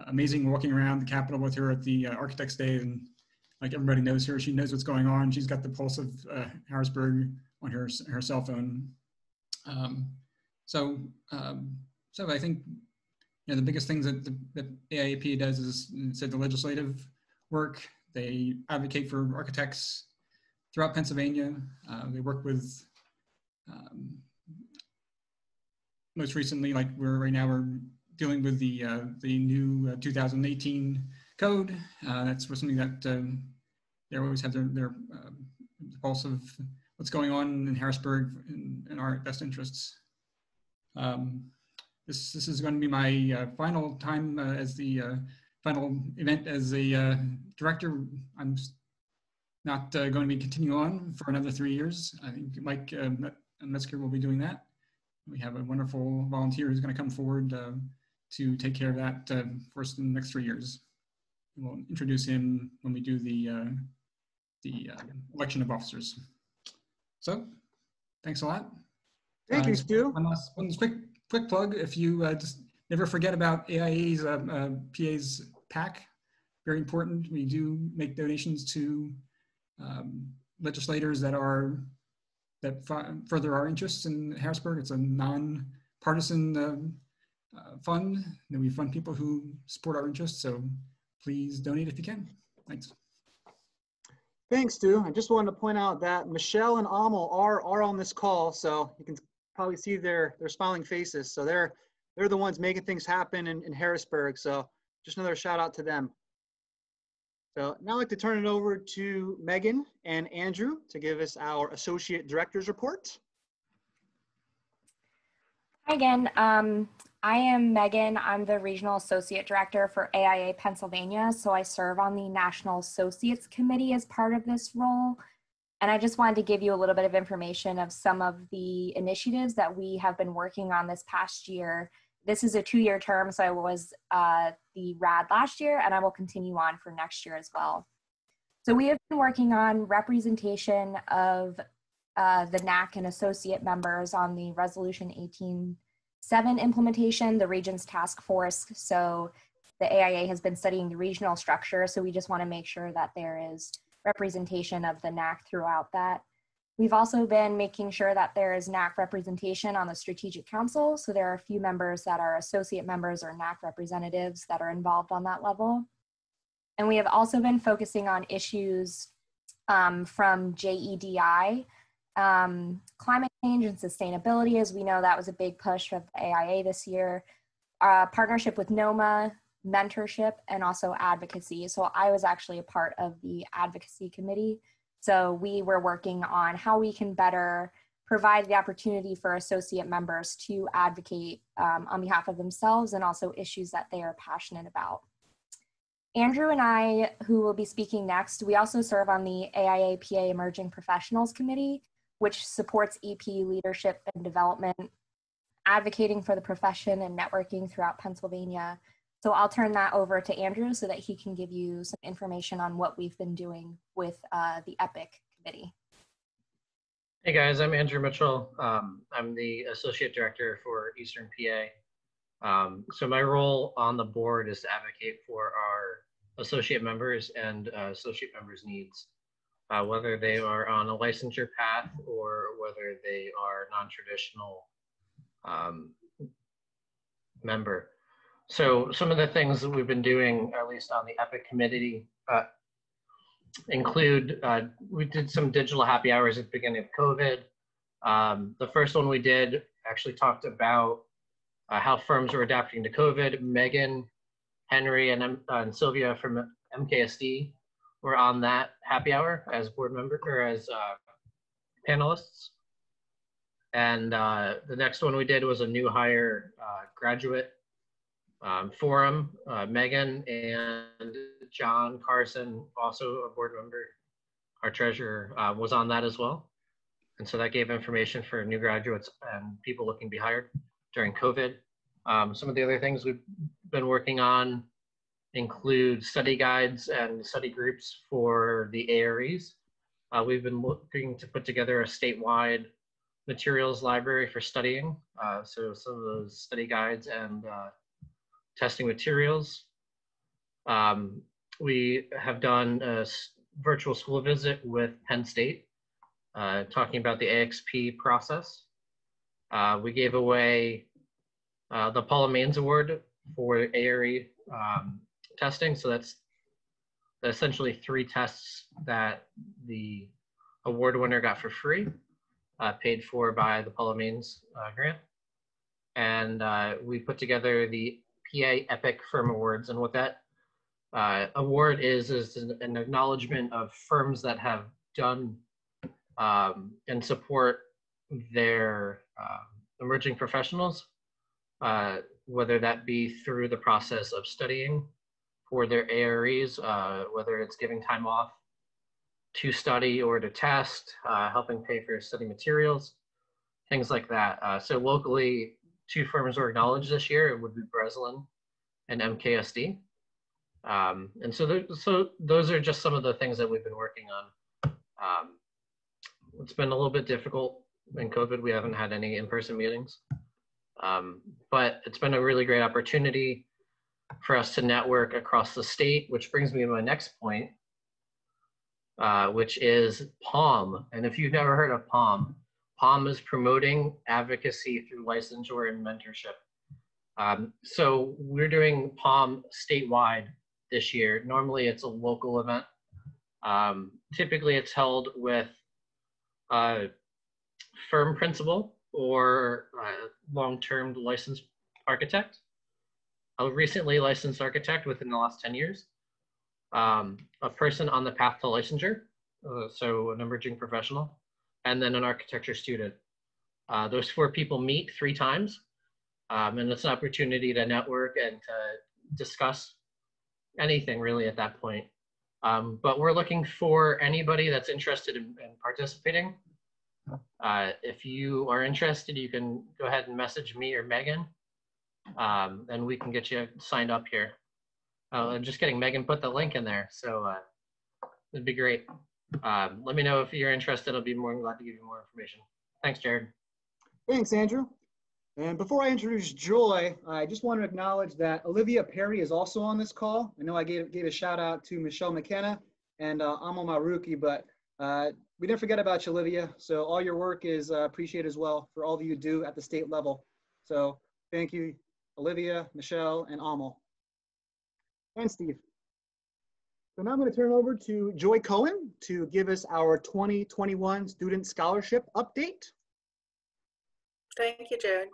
amazing walking around the Capitol with her at the Architects Day, and like everybody knows her, she knows what's going on. She's got the pulse of Harrisburg on her cell phone. So I think the biggest things that AIAP does is said the legislative work. They advocate for architects throughout Pennsylvania. They work with, most recently, like right now we're dealing with the new 2018 code. That's something that they always have their pulse of what's going on in Harrisburg in our best interests. This is going to be my final time as the final event as a director. I'm not going to be continuing on for another 3 years. I think Mike Metzger will be doing that. We have a wonderful volunteer who's going to come forward to take care of that for us in the next 3 years. We'll introduce him when we do the election of officers. So, thanks a lot. Thank you, Stu. One quick plug. If you just never forget about AIA's PA's PAC, very important. We do make donations to legislators that further our interests in Harrisburg. It's a non-partisan fund. And we fund people who support our interests. So please donate if you can. Thanks. Thanks, Stu. I just wanted to point out that Michelle and Amal are on this call, so you can probably see their smiling faces. So they're the ones making things happen in Harrisburg. So just another shout out to them. So now I'd like to turn it over to Megan and Andrew to give us our Associate Director's report. Hi again. I am Megan. I'm the Regional Associate Director for AIA Pennsylvania. So I serve on the National Associates Committee as part of this role. And I just wanted to give you a little bit of information of some of the initiatives that we have been working on this past year. This is a 2-year term, so I was the RAD last year, and I will continue on for next year as well. So we have been working on representation of the NAC and associate members on the Resolution 18.7 implementation, the Regions Task Force. So the AIA has been studying the regional structure, so we just want to make sure that there is representation of the NAC throughout that. We've also been making sure that there is NAC representation on the Strategic Council. So there are a few members that are associate members or NAC representatives that are involved on that level. And we have also been focusing on issues from JEDI, climate change and sustainability. As we know, that was a big push of the AIA this year. Partnership with NOMA, mentorship, and also advocacy. So I was actually a part of the advocacy committee. So we were working on how we can better provide the opportunity for associate members to advocate on behalf of themselves and also issues that they are passionate about. Andrew and I, who will be speaking next, we also serve on the AIA PA Emerging Professionals Committee, which supports EP leadership and development, advocating for the profession and networking throughout Pennsylvania. So I'll turn that over to Andrew so that he can give you some information on what we've been doing with the EPIC committee. Hey guys, I'm Andrew Mitchell. I'm the Associate Director for Eastern PA. So my role on the board is to advocate for our associate members and associate members' needs, whether they are on a licensure path or whether they are non-traditional member. So some of the things that we've been doing, at least on the EPIC committee, include, we did some digital happy hours at the beginning of COVID. The first one we did actually talked about how firms were adapting to COVID. Megan, Henry, and Sylvia from MKSD were on that happy hour as board member or as panelists. And the next one we did was a new hire graduate forum. Megan and John Carson, also a board member, our treasurer, was on that as well. And so that gave information for new graduates and people looking to be hired during COVID. Some of the other things we've been working on include study guides and study groups for the AREs. We've been looking to put together a statewide materials library for studying. So some of those study guides and testing materials. We have done a virtual school visit with Penn State, talking about the AXP process. We gave away the Paula Maines Award for ARE testing. So that's essentially 3 tests that the award winner got for free, paid for by the Paula Maines grant. And we put together the PA EPIC Firm Awards. And what that award is an acknowledgement of firms that have done and support their emerging professionals, whether that be through the process of studying for their AREs, whether it's giving time off to study or to test, helping pay for study materials, things like that. So locally, 2 firms were acknowledged this year. It would be Breslin and MKSD. And so those are just some of the things that we've been working on. It's been a little bit difficult in COVID. We haven't had any in-person meetings, but it's been a really great opportunity for us to network across the state, which brings me to my next point, which is PALM. And if you've never heard of PALM, PALM is promoting advocacy through licensure and mentorship. So we're doing PALM statewide this year. Normally it's a local event. Typically it's held with a firm principal or a long-term licensed architect, a recently licensed architect within the last 10 years, a person on the path to licensure, so an emerging professional, and then an architecture student. Those 4 people meet 3 times, and it's an opportunity to network and to discuss anything really at that point. But we're looking for anybody that's interested in participating. If you are interested, you can go ahead and message me or Megan, and we can get you signed up here. I'm just kidding, Megan put the link in there, so it'd be great. Let me know if you're interested. I'll be more than glad to give you more information. Thanks, Jared. Thanks, Andrew. And before I introduce Joy, I just want to acknowledge that Olivia Perry is also on this call. I know I gave a shout out to Michelle McKenna and Amal Maruki, but we didn't forget about you, Olivia. So all your work is appreciated as well for all that you do at the state level. So thank you, Olivia, Michelle, and Amal. And Steve. So now I'm going to turn it over to Joy Cohen to give us our 2021 Student Scholarship Update. Thank you, Jared.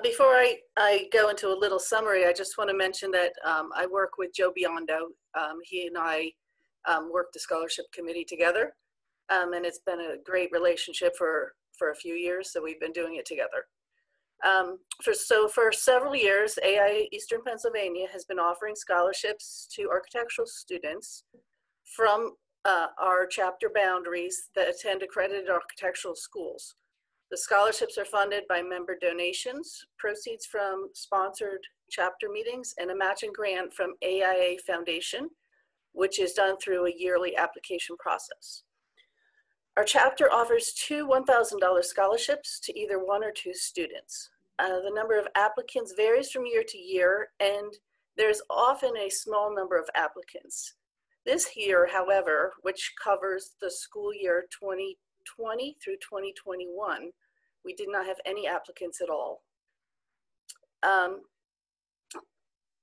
Before I go into a little summary, I just want to mention that I work with Joe Biondo. He and I work the scholarship committee together, and it's been a great relationship for a few years, so we've been doing it together. For several years, AIA Eastern Pennsylvania has been offering scholarships to architectural students from our chapter boundaries that attend accredited architectural schools. The scholarships are funded by member donations, proceeds from sponsored chapter meetings, and a matching grant from AIA Foundation, which is done through a yearly application process. Our chapter offers 2 $1,000 scholarships to either 1 or 2 students. The number of applicants varies from year to year, and there's often a small number of applicants. This year, however, which covers the school year 2020 through 2021, we did not have any applicants at all.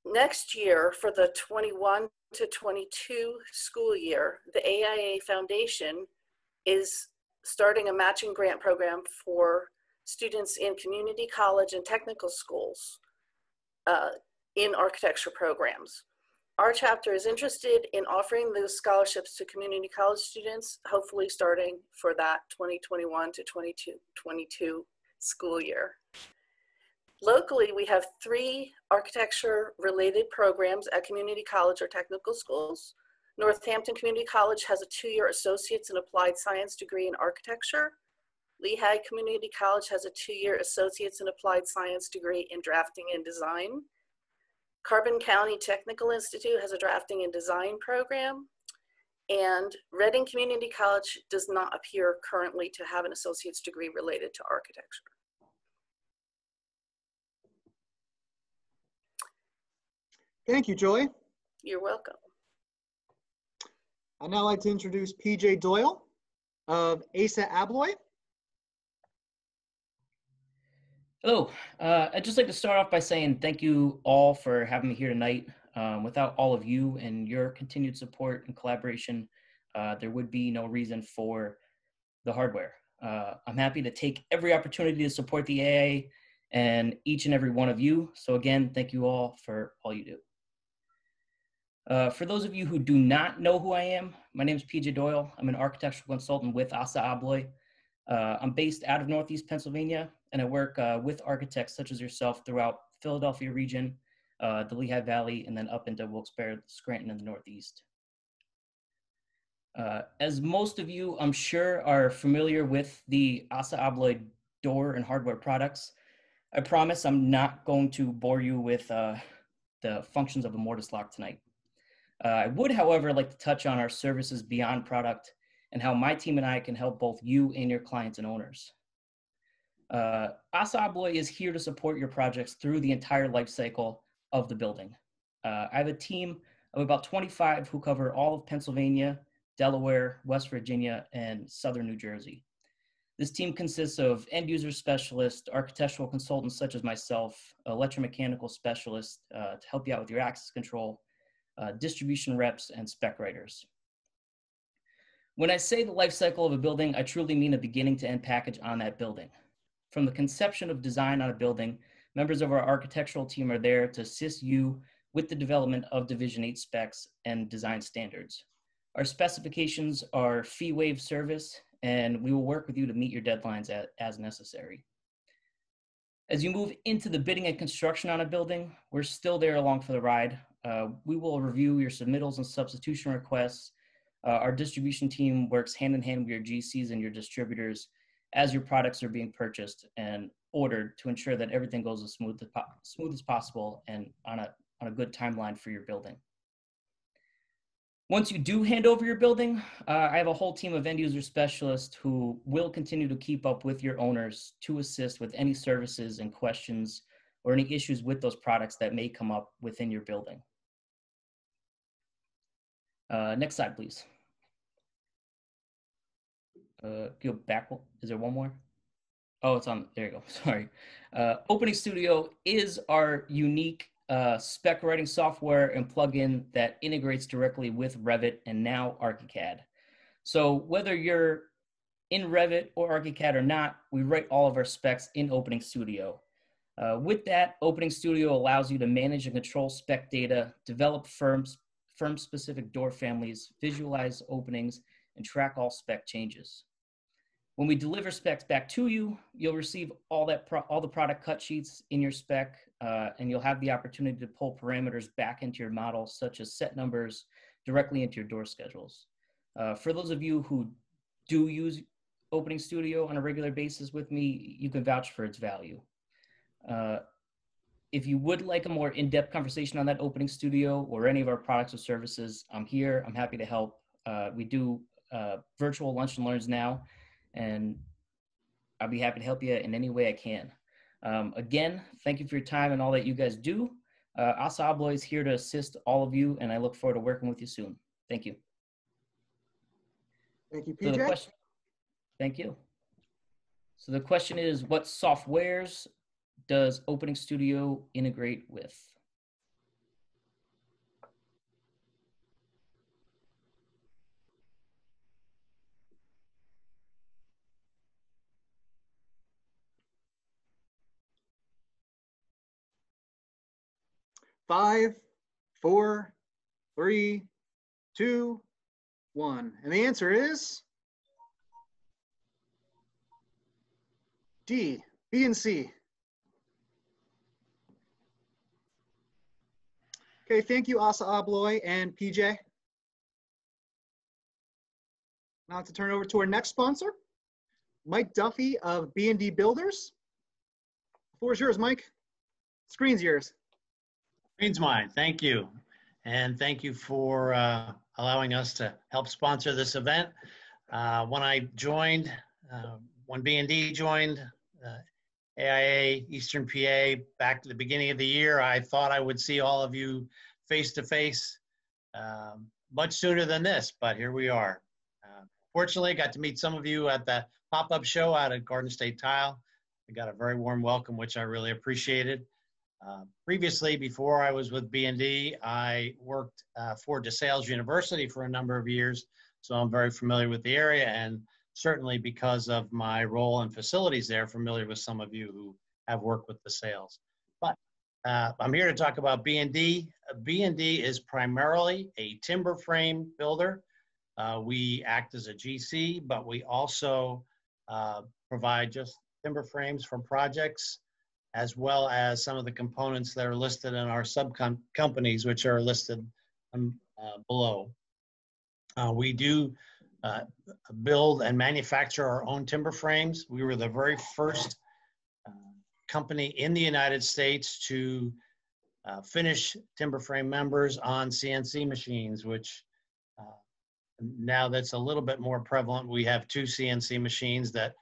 Next year, for the 21 to 22 school year, the AIA Foundation is starting a matching grant program for students in community college and technical schools in architecture programs. Our chapter is interested in offering those scholarships to community college students, hopefully starting for that 2021 to 22 school year. Locally, we have 3 architecture-related programs at community college or technical schools. Northampton Community College has a 2-year Associates in Applied Science degree in architecture. Lehigh Community College has a 2-year Associates in Applied Science degree in drafting and design. Carbon County Technical Institute has a drafting and design program. And Reading Community College does not appear currently to have an associate's degree related to architecture. Thank you, Joy. You're welcome. I'd now like to introduce PJ Doyle of ASA Abloy. Hello, I'd just like to start off by saying thank you all for having me here tonight. Without all of you and your continued support and collaboration, there would be no reason for the hardware. I'm happy to take every opportunity to support the AIA and each and every one of you. So again, thank you all for all you do. For those of you who do not know who I am, my name is PJ Doyle. I'm an architectural consultant with ASA Abloy. I'm based out of Northeast Pennsylvania, and I work with architects such as yourself throughout the Philadelphia region, the Lehigh Valley, and then up into Wilkes-Barre, Scranton in the Northeast. As most of you, I'm sure, are familiar with the ASA Abloy door and hardware products, I promise I'm not going to bore you with the functions of a mortise lock tonight. I would, however, like to touch on our services beyond product and how my team and I can help both you and your clients and owners. ASA Abloy is here to support your projects through the entire life cycle of the building. I have a team of about 25 who cover all of Pennsylvania, Delaware, West Virginia, and Southern New Jersey. This team consists of end user specialists, architectural consultants such as myself, electromechanical specialists to help you out with your access control, distribution reps, and spec writers. When I say the life cycle of a building, I truly mean a beginning to end package on that building. From the conception of design on a building, members of our architectural team are there to assist you with the development of Division 8 specs and design standards. Our specifications are fee waive service, and we will work with you to meet your deadlines as necessary. As you move into the bidding and construction on a building, we're still there along for the ride. We will review your submittals and substitution requests. Our distribution team works hand in hand with your GCs and your distributors as your products are being purchased and ordered to ensure that everything goes as smooth as possible and on a good timeline for your building. Once you do hand over your building, I have a whole team of end user specialists who will continue to keep up with your owners to assist with any services and questions or any issues with those products that may come up within your building. Next slide, please. Go back. Is there one more? Oh, it's on. There you go. Sorry. Opening Studio is our unique spec writing software and plugin that integrates directly with Revit and now ArchiCAD. So whether you're in Revit or ArchiCAD or not, we write all of our specs in Opening Studio. With that, Opening Studio allows you to manage and control spec data, develop firm-specific door families, visualize openings, and track all spec changes. When we deliver specs back to you, you'll receive all the product cut sheets in your spec, and you'll have the opportunity to pull parameters back into your model, such as set numbers, directly into your door schedules. For those of you who do use Opening Studio on a regular basis with me, you can vouch for its value. If you would like a more in-depth conversation on that Opening Studio or any of our products or services, I'm here. I'm happy to help. We do virtual lunch and learns now, and I'll be happy to help you in any way I can. Again, thank you for your time and all that you guys do. ASA Abloy is here to assist all of you, and I look forward to working with you soon. Thank you. Thank you, So PJ. Thank you. So the question is, what softwares does Opening Studio integrate with? Five, 4, 3, 2, 1. And the answer is D, B, and C. Okay, thank you, ASA Abloy and PJ. Now to turn over to our next sponsor, Mike Duffy of B&D Builders. The floor is yours, Mike. Screen's yours. Screen's mine. Thank you. And thank you for allowing us to help sponsor this event. When I joined, when B&D joined AIA Eastern PA back at the beginning of the year, I thought I would see all of you face to face much sooner than this, but here we are. Fortunately, I got to meet some of you at the pop-up show out at Garden State Tile. I got a very warm welcome, which I really appreciated. Previously, before I was with B&D, I worked for DeSales University for a number of years, so I'm very familiar with the area, and certainly because of my role in facilities there, familiar with some of you who have worked with DeSales. But I'm here to talk about B&D B&D is primarily a timber frame builder. We act as a GC, but we also provide just timber frames for projects, as well as some of the components that are listed in our sub-companies, which are listed below. We do build and manufacture our own timber frames. We were the very first company in the United States to finish timber frame members on CNC machines, which now that's a little bit more prevalent. We have 2 CNC machines that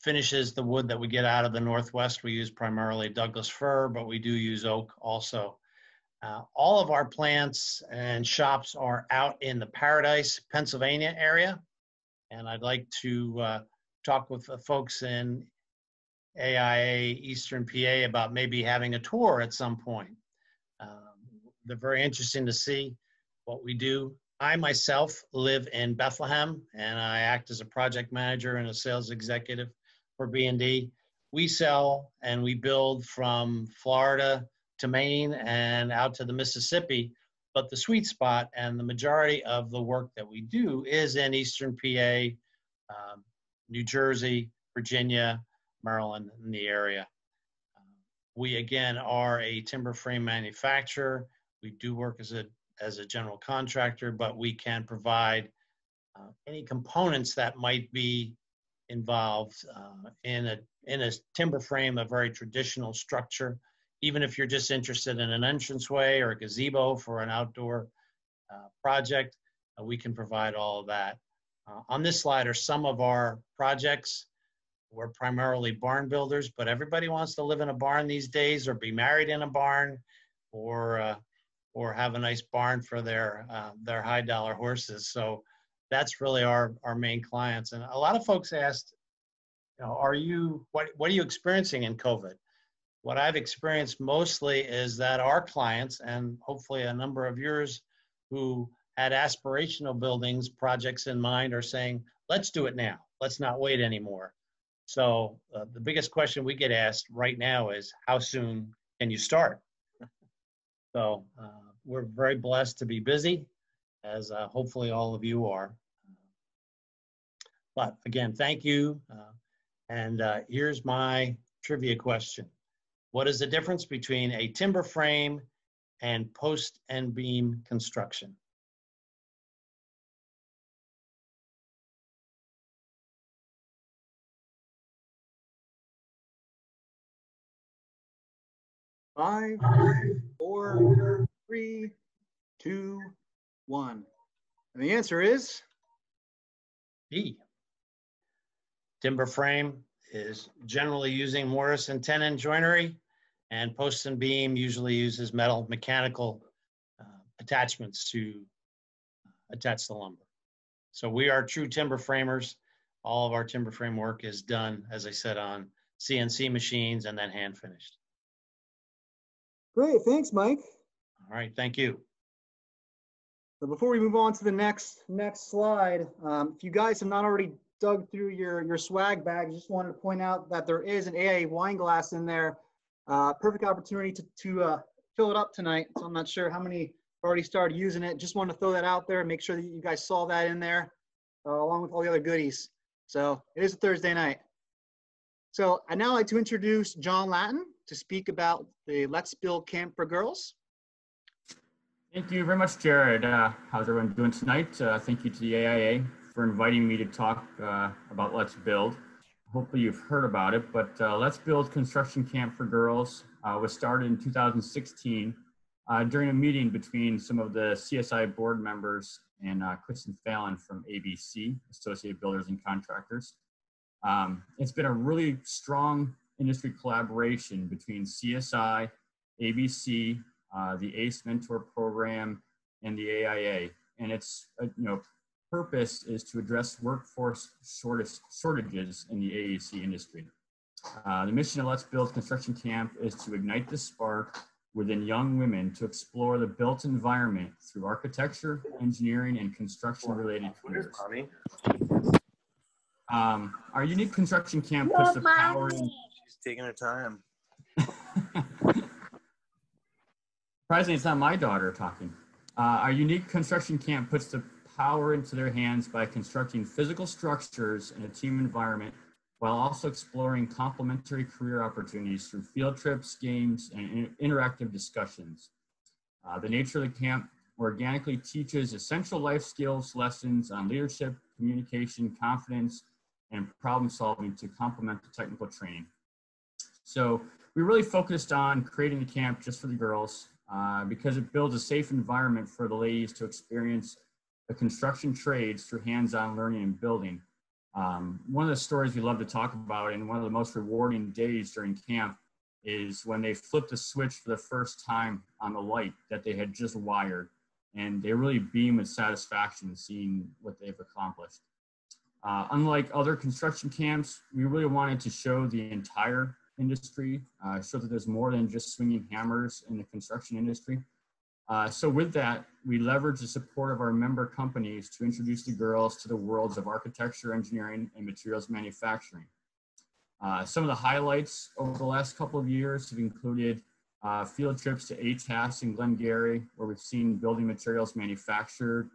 finishes the wood that we get out of the Northwest. We use primarily Douglas fir, but we do use oak also. All of our plants and shops are out in the Paradise, Pennsylvania area. And I'd like to talk with the folks in AIA Eastern PA about maybe having a tour at some point. They're very interesting to see what we do. I myself live in Bethlehem, and I act as a project manager and a sales executive for B&D. We sell and we build from Florida to Maine and out to the Mississippi, but the sweet spot and the majority of the work that we do is in Eastern PA, New Jersey, Virginia, Maryland, in the area. We again are a timber frame manufacturer. We do work as a general contractor, but we can provide any components that might be involved in a timber frame, a very traditional structure. Even if you're just interested in an entranceway or a gazebo for an outdoor project, we can provide all of that. On this slide are some of our projects. We're primarily barn builders, but everybody wants to live in a barn these days, or be married in a barn, or have a nice barn for their high dollar horses. So that's really our main clients. And a lot of folks asked, you know, what are you experiencing in COVID? What I've experienced mostly is that our clients, and hopefully a number of yours who had aspirational buildings projects in mind, are saying, let's do it now. Let's not wait anymore. So the biggest question we get asked right now is, how soon can you start? So we're very blessed to be busy, as hopefully all of you are. But again, thank you. And here's my trivia question. What is the difference between a timber frame and post and beam construction? Five, 4, 3, 2, 1. And the answer is B. Timber frame is generally using mortise and tenon joinery, and post and beam usually uses metal mechanical attachments to attach the lumber. So we are true timber framers. All of our timber frame work is done, as I said, on CNC machines and then hand finished. great. Thanks, Mike. All right, thank you. So before we move on to the next slide, if you guys have not already dug through your swag bag, just wanted to point out that there is an AIA wine glass in there. Perfect opportunity to fill it up tonight. So I'm not sure how many already started using it. Just wanted to throw that out there and make sure that you guys saw that in there, along with all the other goodies. So it is a Thursday night. So I'd now like to introduce John Lattin to speak about the Let's Build Camp for Girls. Thank you very much, Jared. How's everyone doing tonight? Thank you to the AIA for inviting me to talk about Let's Build. Hopefully you've heard about it, but Let's Build Construction Camp for Girls was started in 2016 during a meeting between some of the CSI board members and Kristen Fallon from ABC, Associated Builders and Contractors. It's been a really strong industry collaboration between CSI, ABC, the ACE Mentor Program, and the AIA. And its purpose is to address workforce shortages in the AEC industry. The mission of Let's Build Construction Camp is to ignite the spark within young women to explore the built environment through architecture, engineering, and construction-related careers. Our unique construction camp puts the power in. She's taking her time. Surprisingly, it's not my daughter talking. Our unique construction camp puts the power into their hands by constructing physical structures in a team environment while also exploring complementary career opportunities through field trips, games, and interactive discussions. The nature of the camp organically teaches essential life skills, lessons on leadership, communication, confidence, and problem solving to complement the technical training. So we really focused on creating the camp just for the girls because it builds a safe environment for the ladies to experience the construction trades through hands-on learning and building. One of the stories we love to talk about and one of the most rewarding days during camp is when they flipped the switch for the first time on the light that they had just wired, and they really beam with satisfaction seeing what they've accomplished. Unlike other construction camps, we really wanted to show the entire industry, show that there's more than just swinging hammers in the construction industry. So with that, we leveraged the support of our member companies to introduce the girls to the worlds of architecture, engineering, and materials manufacturing. Some of the highlights over the last couple of years have included field trips to ATAS in Glengarry, where we've seen building materials manufactured.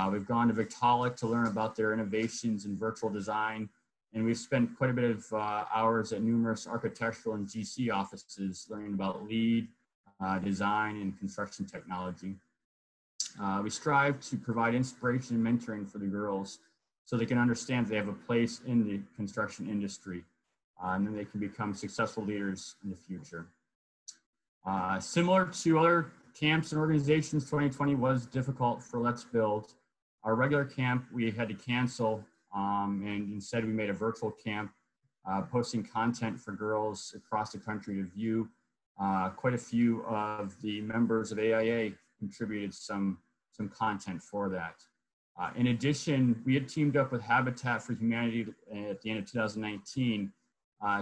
We've gone to Victaulic to learn about their innovations in virtual design. And we've spent quite a bit of hours at numerous architectural and GC offices learning about lead, design, and construction technology. We strive to provide inspiration and mentoring for the girls so they can understand they have a place in the construction industry, and then they can become successful leaders in the future. Similar to other camps and organizations, 2020 was difficult for Let's Build. Our regular camp we had to cancel, and instead we made a virtual camp, posting content for girls across the country to view. Quite a few of the members of AIA contributed some content for that. In addition, we had teamed up with Habitat for Humanity at the end of 2019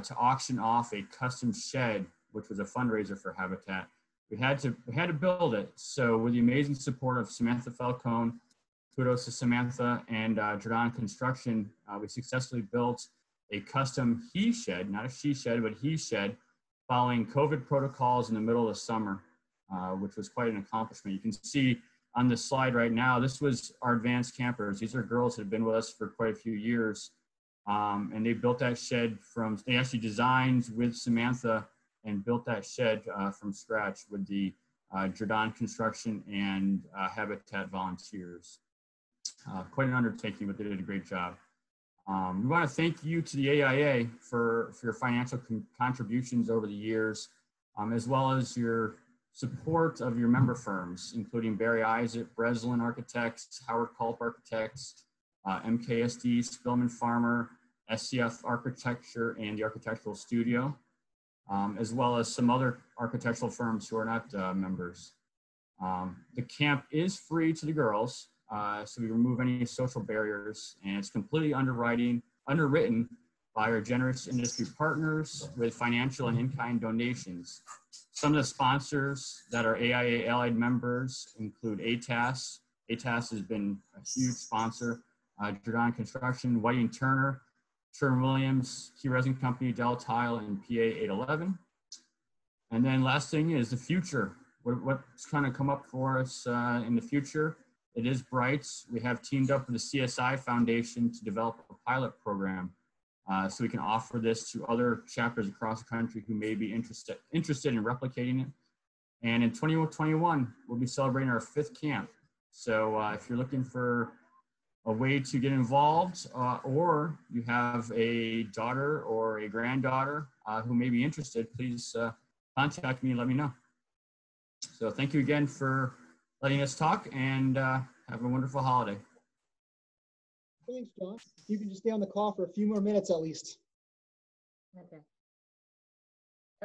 to auction off a custom shed, which was a fundraiser for Habitat. We had to build it. So with the amazing support of Samantha Falcone, kudos to Samantha, and Jordan Construction, we successfully built a custom he shed, not a she shed, but he shed, following COVID protocols in the middle of the summer, which was quite an accomplishment. You can see on this slide right now, this was our advanced campers. These are girls that have been with us for quite a few years. And they built that shed they actually designed with Samantha and built that shed from scratch with the Jordan Construction and Habitat volunteers. Quite an undertaking, but they did a great job. We want to thank you to the AIA for your financial contributions over the years, as well as your support of your member firms, including Barry Isaac, Breslin Architects, Howard Culp Architects, MKSD, Spillman Farmer, SCF Architecture, and the Architectural Studio, as well as some other architectural firms who are not members. The camp is free to the girls, so we remove any social barriers, and it's completely underwritten by our generous industry partners with financial and in-kind donations. Some of the sponsors that are AIA allied members include ATAS. ATAS has been a huge sponsor. Jordan Construction, Whiting Turner, Sherwin-Williams, Key Resin Company, Del Tile, and PA 811. And then last thing is the future. What's going to come up for us in the future? It is bright. We have teamed up with the CSI Foundation to develop a pilot program so we can offer this to other chapters across the country who may be interested in replicating it. And in 2021, we'll be celebrating our 5th camp. So if you're looking for a way to get involved, or you have a daughter or a granddaughter who may be interested, please contact me and let me know. So thank you again for letting us talk, and have a wonderful holiday. Thanks, John. You can just stay on the call for a few more minutes at least.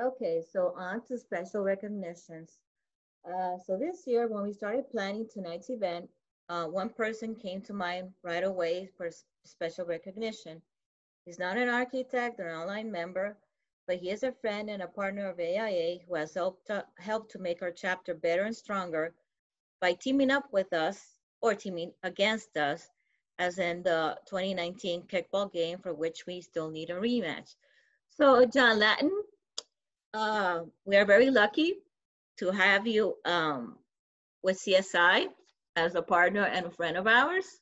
Okay, so on to special recognitions. So this year, when we started planning tonight's event, one person came to mind right away for special recognition. He's not an architect or an online member, but he is a friend and a partner of AIA who has helped to make our chapter better and stronger by teaming up with us or teaming against us, as in the 2019 kickball game, for which we still need a rematch. So John Latin, we are very lucky to have you with CSI as a partner and a friend of ours.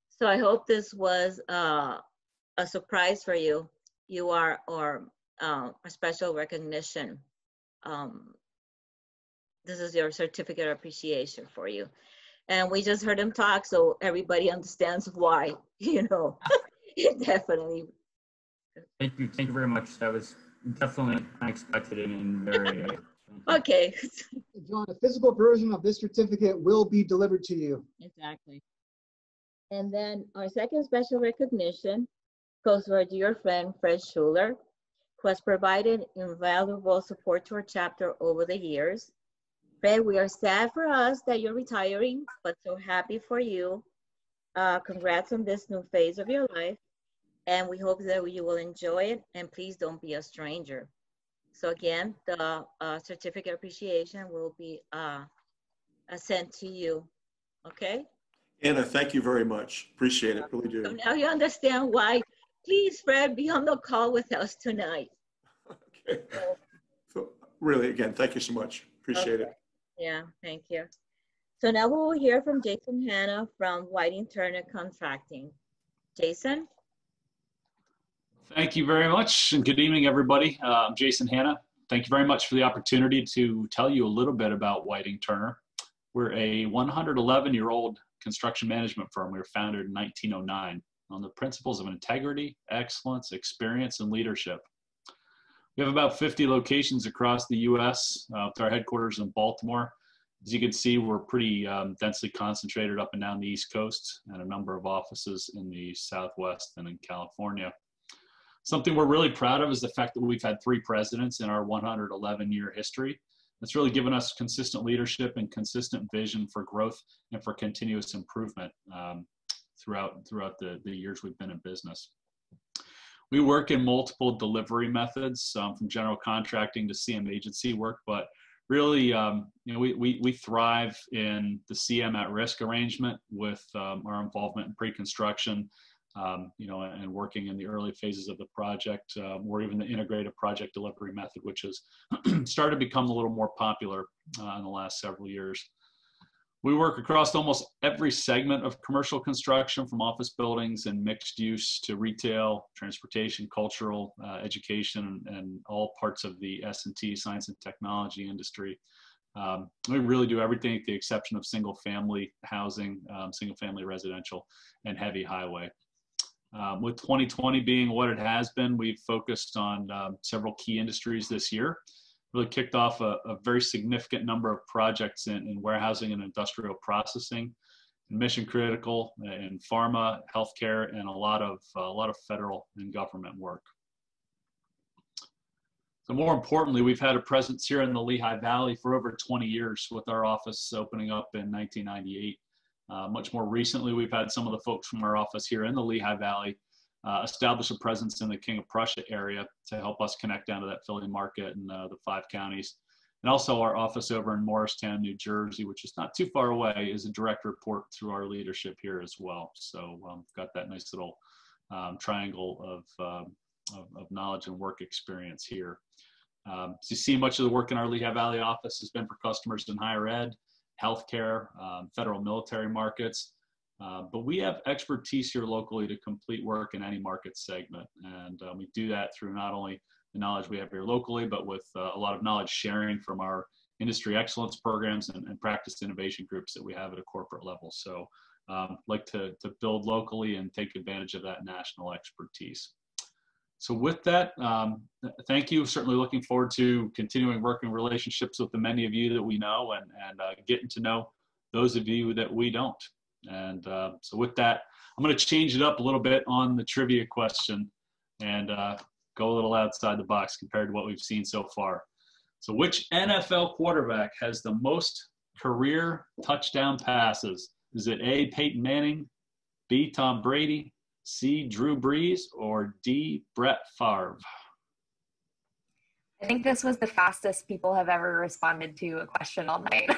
So I hope this was a surprise for you. You are our a special recognition. This is your certificate of appreciation for you. And we just heard him talk, so everybody understands why, you know, definitely. Thank you very much. That was definitely unexpected and very. Okay. John, a physical version of this certificate will be delivered to you. Exactly. And then our second special recognition goes to our dear friend, Fred Schuler, who has provided invaluable support to our chapter over the years. Fred, we are sad for us that you're retiring, but so happy for you. Congrats on this new phase of your life. And we hope that you will enjoy it, and please don't be a stranger. So again, the certificate appreciation will be sent to you, okay? Anna, thank you very much. Appreciate it, really do. So now you understand why. Please, Fred, be on the call with us tonight. Okay. So really, again, thank you so much. Appreciate it. Yeah, thank you. So now we will hear from Jason Hanna from Whiting Turner Contracting. Jason? Thank you very much, and good evening, everybody. I'm Jason Hanna. Thank you very much for the opportunity to tell you a little bit about Whiting Turner. We're a 111-year-old construction management firm. We were founded in 1909 on the principles of integrity, excellence, experience, and leadership. We have about 50 locations across the U.S. With our headquarters in Baltimore. As you can see, we're pretty densely concentrated up and down the East Coast, and a number of offices in the Southwest and in California. Something we're really proud of is the fact that we've had 3 presidents in our 111-year history. It's really given us consistent leadership and consistent vision for growth and for continuous improvement throughout the years we've been in business. We work in multiple delivery methods, from general contracting to CM agency work, but really, we thrive in the CM at risk arrangement with our involvement in pre-construction, and working in the early phases of the project, or even the integrated project delivery method, which has started to become a little more popular in the last several years. We work across almost every segment of commercial construction, from office buildings and mixed use to retail, transportation, cultural, education, and all parts of the S&T, science and technology industry. We really do everything with the exception of single family housing, single family residential, and heavy highway. With 2020 being what it has been, we've focused on several key industries this year. Really kicked off a very significant number of projects in warehousing and industrial processing, mission critical, in pharma, healthcare, and a lot of federal and government work. So more importantly, we've had a presence here in the Lehigh Valley for over 20 years, with our office opening up in 1998. Much more recently, we've had some of the folks from our office here in the Lehigh Valley establish a presence in the King of Prussia area to help us connect down to that Philly market and the 5 counties. And also our office over in Morristown, New Jersey, which is not too far away, is a direct report through our leadership here as well. So got that nice little triangle of knowledge and work experience here. So you see, much of the work in our Lehigh Valley office has been for customers in higher ed, healthcare, federal military markets. But we have expertise here locally to complete work in any market segment. And we do that through not only the knowledge we have here locally, but with a lot of knowledge sharing from our industry excellence programs and practice innovation groups that we have at a corporate level. So like to build locally and take advantage of that national expertise. So with that, thank you. Certainly looking forward to continuing working relationships with the many of you that we know, and getting to know those of you that we don't. And so with that, I'm going to change it up a little bit on the trivia question and go a little outside the box compared to what we've seen so far. So which NFL quarterback has the most career touchdown passes? Is it A, Peyton Manning, B, Tom Brady, C, Drew Brees, or D, Brett Favre? I think this was the fastest people have ever responded to a question all night.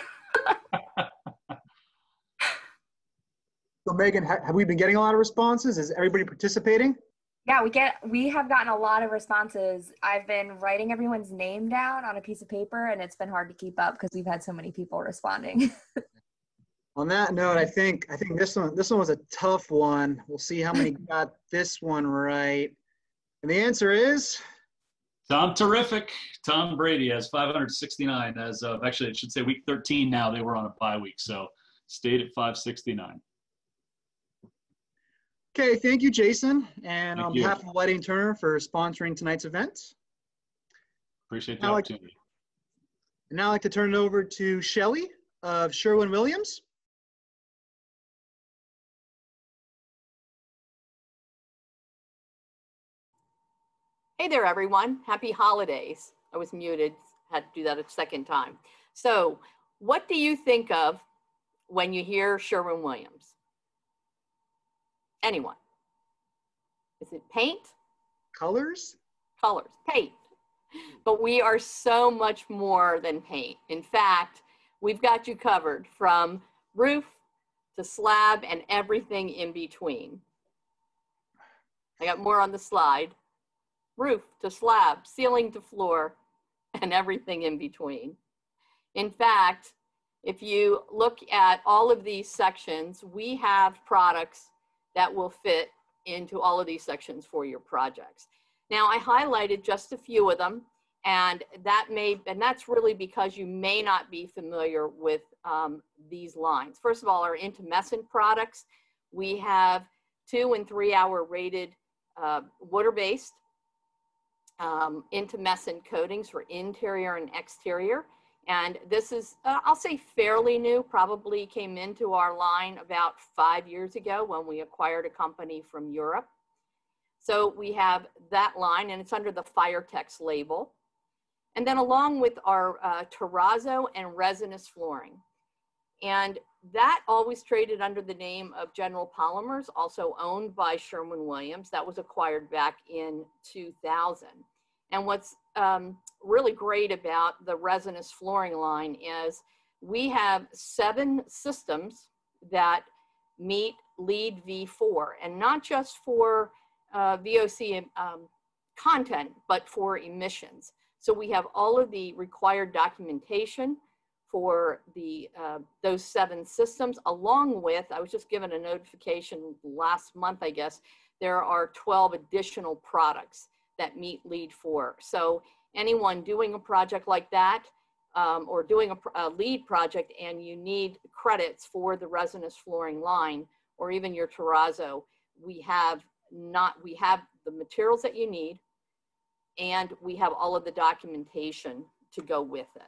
So Megan, have we been getting a lot of responses? Is everybody participating? Yeah, we have gotten a lot of responses. I've been writing everyone's name down on a piece of paper, and it's been hard to keep up because we've had so many people responding. On that note, I think this one was a tough one. We'll see how many got this one right. And the answer is Tom Terrific. Tom Brady has 569 as of, actually, it should say week 13 now. They were on a bye week, so stayed at 569. Okay, thank you, Jason. And Thank on you. behalf of Whiting Turner for sponsoring tonight's event. Appreciate the opportunity. And now I'd like to turn it over to Shelley of Sherwin-Williams. Hey there, everyone. Happy holidays. I was muted, had to do that a second time. So what do you think of when you hear Sherwin-Williams? Anyone? Is it paint? Colors? Colors, paint. But we are so much more than paint. In fact, we've got you covered from roof to slab and everything in between. I got more on the slide. Roof to slab, ceiling to floor, and everything in between. In fact, if you look at all of these sections, we have products that will fit into all of these sections for your projects. Now, I highlighted just a few of them, and that's really because you may not be familiar with these lines. First of all, our intumescent products, we have 2- and 3-hour rated water-based intumescent coatings for interior and exterior. And this is, I'll say fairly new, probably came into our line about 5 years ago when we acquired a company from Europe. So we have that line, and it's under the Firetex label. And then along with our terrazzo and resinous flooring. And that always traded under the name of General Polymers, also owned by Sherwin-Williams. That was acquired back in 2000. And what's really great about the resinous flooring line is we have 7 systems that meet LEED v4, and not just for VOC content, but for emissions. So we have all of the required documentation for the those 7 systems, along with, I was just given a notification last month, I guess, there are 12 additional products that meet LEED 4. So anyone doing a project like that, or doing a LEED project and you need credits for the resinous flooring line, or even your terrazzo, we have the materials that you need, and we have all of the documentation to go with it.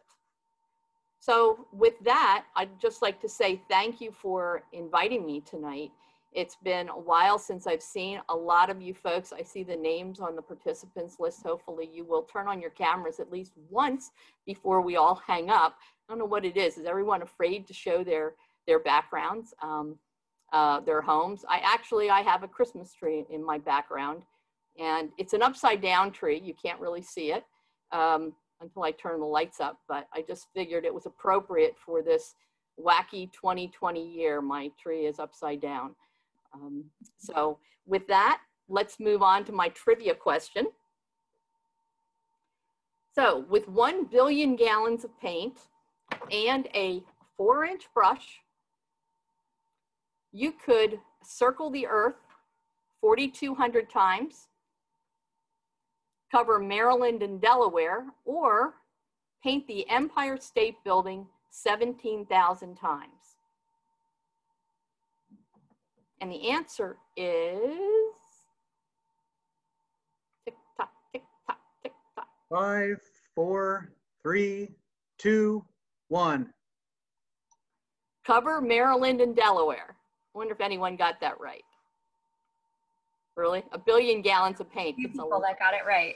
So with that, I'd just like to say thank you for inviting me tonight. It's been a while since I've seen a lot of you folks. I see the names on the participants list. Hopefully you will turn on your cameras at least once before we all hang up. I don't know what it is. Is everyone afraid to show their backgrounds, their homes? I have a Christmas tree in my background, and it's an upside down tree. You can't really see it until I turn the lights up, but I just figured it was appropriate for this wacky 2020 year. My tree is upside down. So with that, let's move on to my trivia question. So with 1 billion gallons of paint and a 4-inch brush, you could circle the earth 4,200 times, cover Maryland and Delaware, or paint the Empire State Building 17,000 times. And the answer is tick tock, tick tock, tick tock. 5, 4, 3, 2, 1. Cover Maryland and Delaware. I wonder if anyone got that right. Really? 1 billion gallons of paint. Few people that got it right.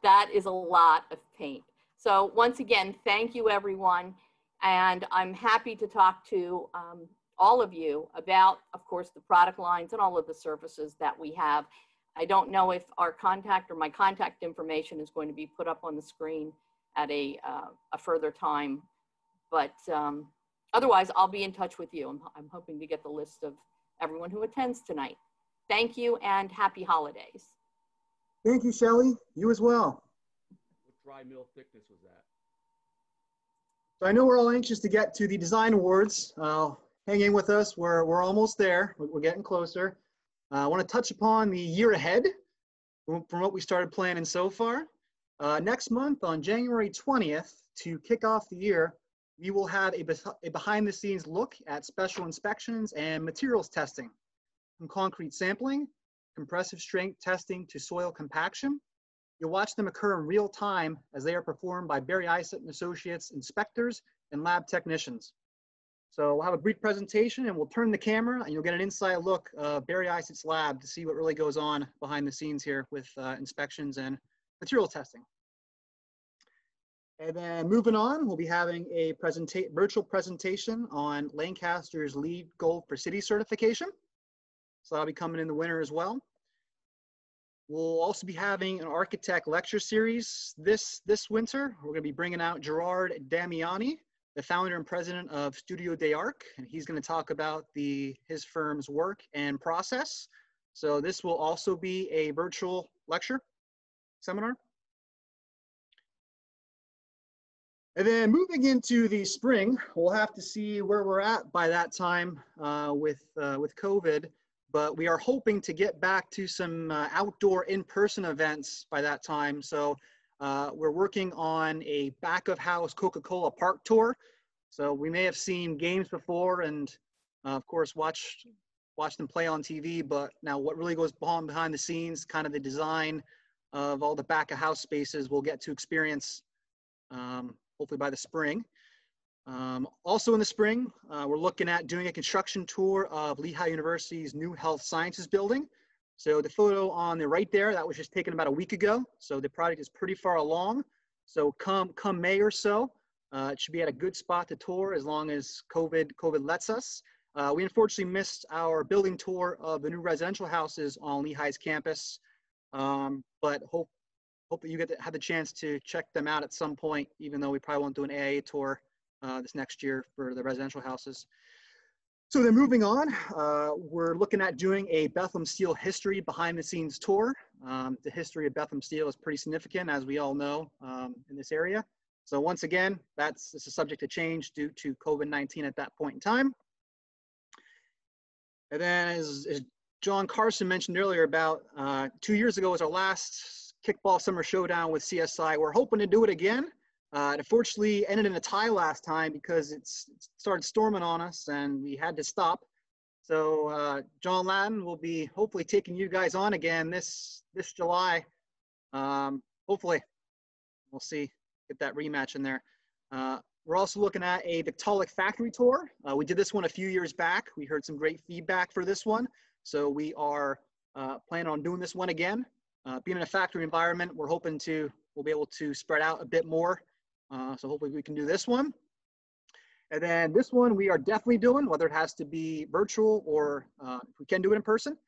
That is a lot of paint. So once again, thank you everyone. And I'm happy to talk to all of you about, of course, the product lines and all of the services that we have. I don't know if our contact or my contact information is going to be put up on the screen at a further time, but otherwise I'll be in touch with you. I'm hoping to get the list of everyone who attends tonight. Thank you and happy holidays. Thank you, Shelley. You as well. What dry mill thickness was that? So I know we're all anxious to get to the design awards. Hang in with us. We're almost there. We're getting closer. I want to touch upon the year ahead from what we started planning so far. Next month on January 20th, to kick off the year, we will have a behind-the-scenes look at special inspections and materials testing, from concrete sampling, compressive strength testing to soil compaction. You'll watch them occur in real time as they are performed by Barry Isett and Associates inspectors and lab technicians. So we'll have a brief presentation and we'll turn the camera and you'll get an inside look of Barry Isett's lab to see what really goes on behind the scenes here with inspections and material testing. And then moving on, we'll be having a virtual presentation on Lancaster's LEED Gold for City certification. So that'll be coming in the winter as well. We'll also be having an architect lecture series this winter. We're going to be bringing out Gerard Damiani, the founder and president of Studio Des Arcs, and he's going to talk about his firm's work and process. So this will also be a virtual lecture seminar. And then moving into the spring, we'll have to see where we're at by that time with COVID, but we are hoping to get back to some outdoor in-person events by that time. So we're working on a back-of-house Coca-Cola park tour. So we may have seen games before and of course watch them play on TV, but now what really goes on behind the scenes, kind of the design of all the back-of-house spaces we'll get to experience hopefully by the spring. Also in the spring, we're looking at doing a construction tour of Lehigh University's new health sciences building. So the photo on the right there, that was just taken about a week ago. So the project is pretty far along. So come May or so, it should be at a good spot to tour as long as COVID lets us. We unfortunately missed our building tour of the new residential houses on Lehigh's campus, but hope that you have the chance to check them out at some point, even though we probably won't do an AIA tour this next year for the residential houses. So then moving on, we're looking at doing a Bethlehem Steel history behind the scenes tour. The history of Bethlehem Steel is pretty significant, as we all know, in this area. So once again, this is subject to change due to COVID-19 at that point in time. And then as John Carson mentioned earlier, about 2 years ago was our last kickball summer showdown with CSI. We're hoping to do it again. It unfortunately ended in a tie last time because it started storming on us and we had to stop. So John Lattin will be hopefully taking you guys on again this July. Hopefully, we'll see, get that rematch in there. We're also looking at a Victaulic factory tour. We did this one a few years back. We heard some great feedback for this one. So we are planning on doing this one again. Being in a factory environment, we'll be able to spread out a bit more. So hopefully we can do this one. And then this one we are definitely doing, whether it has to be virtual or if we can do it in person.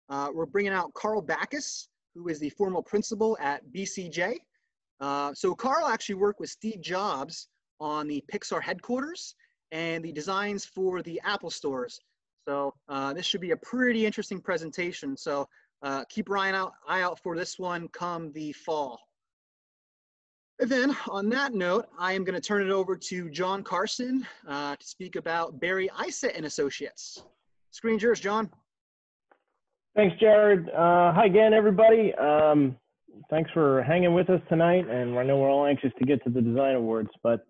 We're bringing out Carl Backus, who is the former principal at BCJ. So Carl actually worked with Steve Jobs on the Pixar headquarters and the designs for the Apple stores. So this should be a pretty interesting presentation. So keep your eye out for this one come the fall. And then on that note, I am going to turn it over to John Carson to speak about Barry Isett and Associates. Screen's yours, John. Thanks, Jared. Hi again, everybody. Thanks for hanging with us tonight. And I know we're all anxious to get to the design awards, but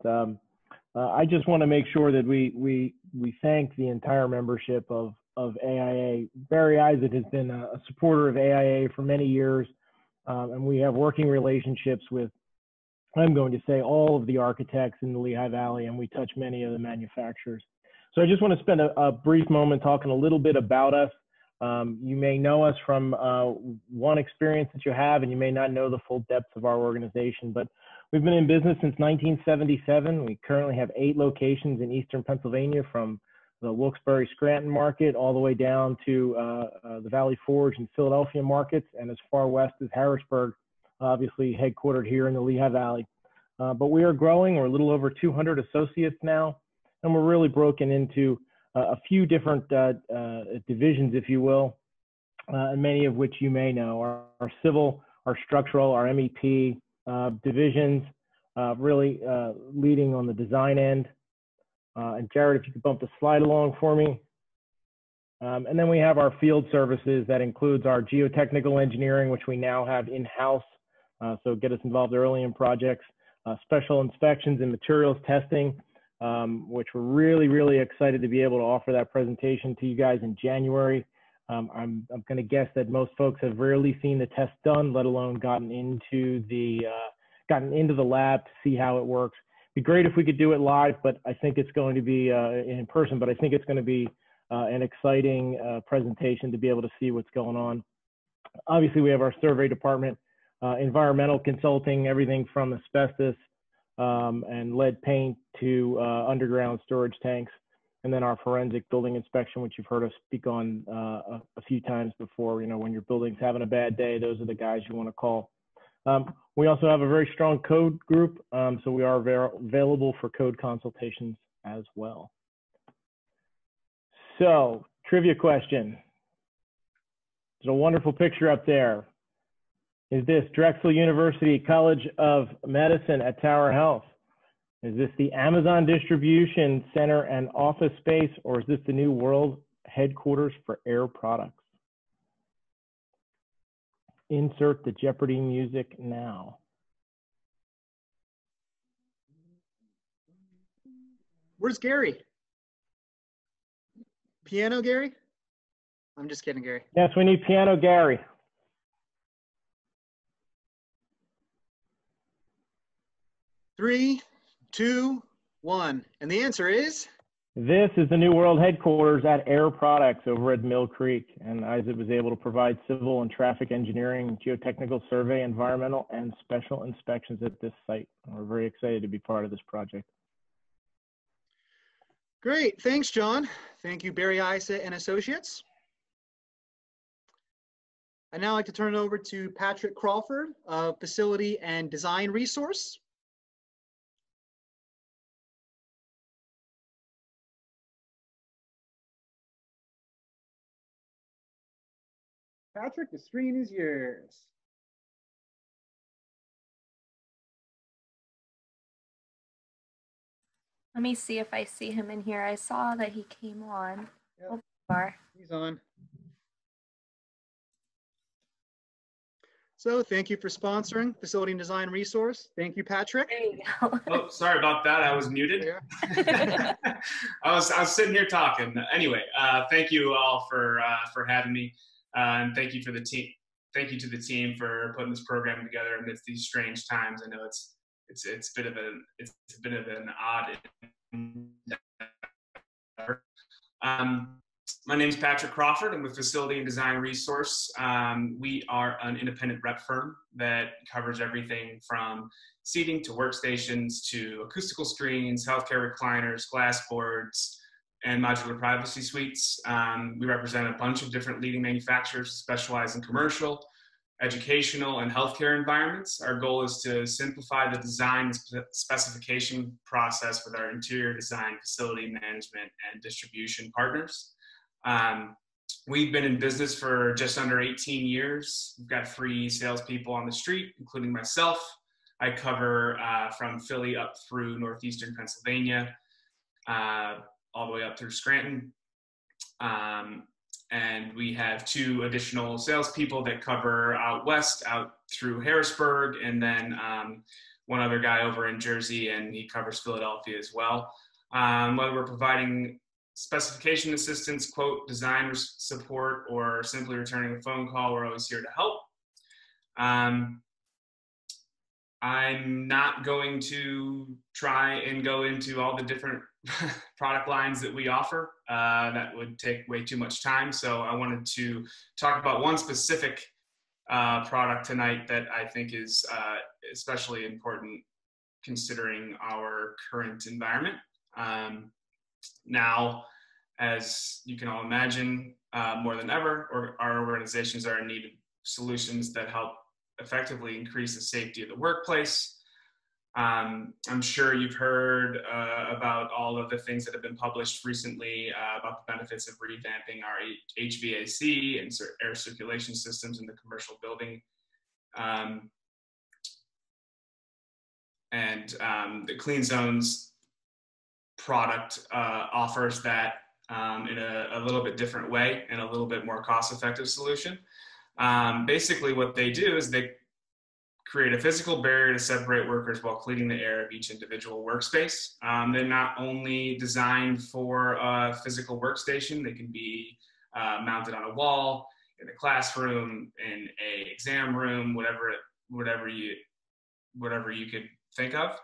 I just want to make sure that we thank the entire membership of AIA. Barry Isett has been a supporter of AIA for many years, and we have working relationships with, I'm going to say, all of the architects in the Lehigh Valley, and we touch many of the manufacturers. So I just want to spend a brief moment talking a little bit about us. You may know us from one experience that you have, and you may not know the full depth of our organization, but we've been in business since 1977. We currently have 8 locations in Eastern Pennsylvania, from the Wilkes-Barre Scranton market all the way down to the Valley Forge and Philadelphia markets, and as far west as Harrisburg, obviously headquartered here in the Lehigh Valley. But we are growing. We're a little over 200 associates now, and we're really broken into a few different divisions, if you will. and many of which you may know, our civil, our structural, our MEP divisions, really leading on the design end. And Jared, if you could bump the slide along for me. And then we have our field services that includes our geotechnical engineering, which we now have in-house. So get us involved early in projects, special inspections and materials testing, which we're really, really excited to be able to offer that presentation to you guys in January. I'm going to guess that most folks have rarely seen the test done, let alone gotten into the lab to see how it works. It'd be great if we could do it live, but I think it's going to be in person, but I think it's going to be an exciting presentation to be able to see what's going on. Obviously, we have our survey department, environmental consulting, everything from asbestos and lead paint to underground storage tanks, and then our forensic building inspection, which you've heard us speak on a few times before. You know, when your building's having a bad day, those are the guys you want to call. We also have a very strong code group, so we are available for code consultations as well. So, trivia question. There's a wonderful picture up there. Is this Drexel University College of Medicine at Tower Health? Is this the Amazon Distribution Center and office space, or is this the new world headquarters for Air Products? Insert the Jeopardy music now. Where's Gary? Piano Gary? I'm just kidding, Gary. Yes, we need Piano Gary. Three, two, one. And the answer is? This is the new world headquarters at Air Products over at Mill Creek. And Isaac was able to provide civil and traffic engineering, geotechnical survey, environmental, and special inspections at this site. We're very excited to be part of this project. Great, thanks, John. Thank you, Barry Isa and Associates. I'd now like to turn it over to Patrick Crawford of Facility and Design Resource. Patrick, the screen is yours. Let me see if I see him in here. I saw that he came on. Yep. Oh, he's on. So thank you for sponsoring Facility and Design Resource. Thank you, Patrick. There you go. Oh, sorry about that. I was muted. I was sitting here talking. Anyway, thank you all for having me, and thank you for the team. Thank you to the team for putting this program together amidst these strange times. I know it's a bit of an odd endeavor. My name is Patrick Crawford. I'm with Facility and Design Resource. We are an independent rep firm that covers everything from seating to workstations to acoustical screens, healthcare recliners, glass boards, and modular privacy suites. We represent a bunch of different leading manufacturers specialized in commercial, educational, and healthcare environments. Our goal is to simplify the design and specification process with our interior design, facility management, and distribution partners. We've been in business for just under 18 years. We've got free salespeople on the street, including myself. I cover from Philly up through northeastern Pennsylvania, all the way up through Scranton. And we have 2 additional salespeople that cover out west, out through Harrisburg, and then one other guy over in Jersey, and he covers Philadelphia as well. Whether we're providing specification assistance, quote, design support, or simply returning a phone call, we're always here to help. I'm not going to try and go into all the different product lines that we offer. That would take way too much time. So I wanted to talk about one specific product tonight that I think is especially important considering our current environment. Now, as you can all imagine, more than ever, our organizations are in need of solutions that help effectively increase the safety of the workplace. I'm sure you've heard about all of the things that have been published recently about the benefits of revamping our HVAC and air circulation systems in the commercial building. The Clean Zones product offers that in a little bit different way and a little bit more cost-effective solution. Basically what they do is they create a physical barrier to separate workers while cleaning the air of each individual workspace. They're not only designed for a physical workstation, they can be mounted on a wall, in a classroom, in an exam room, whatever you could think of.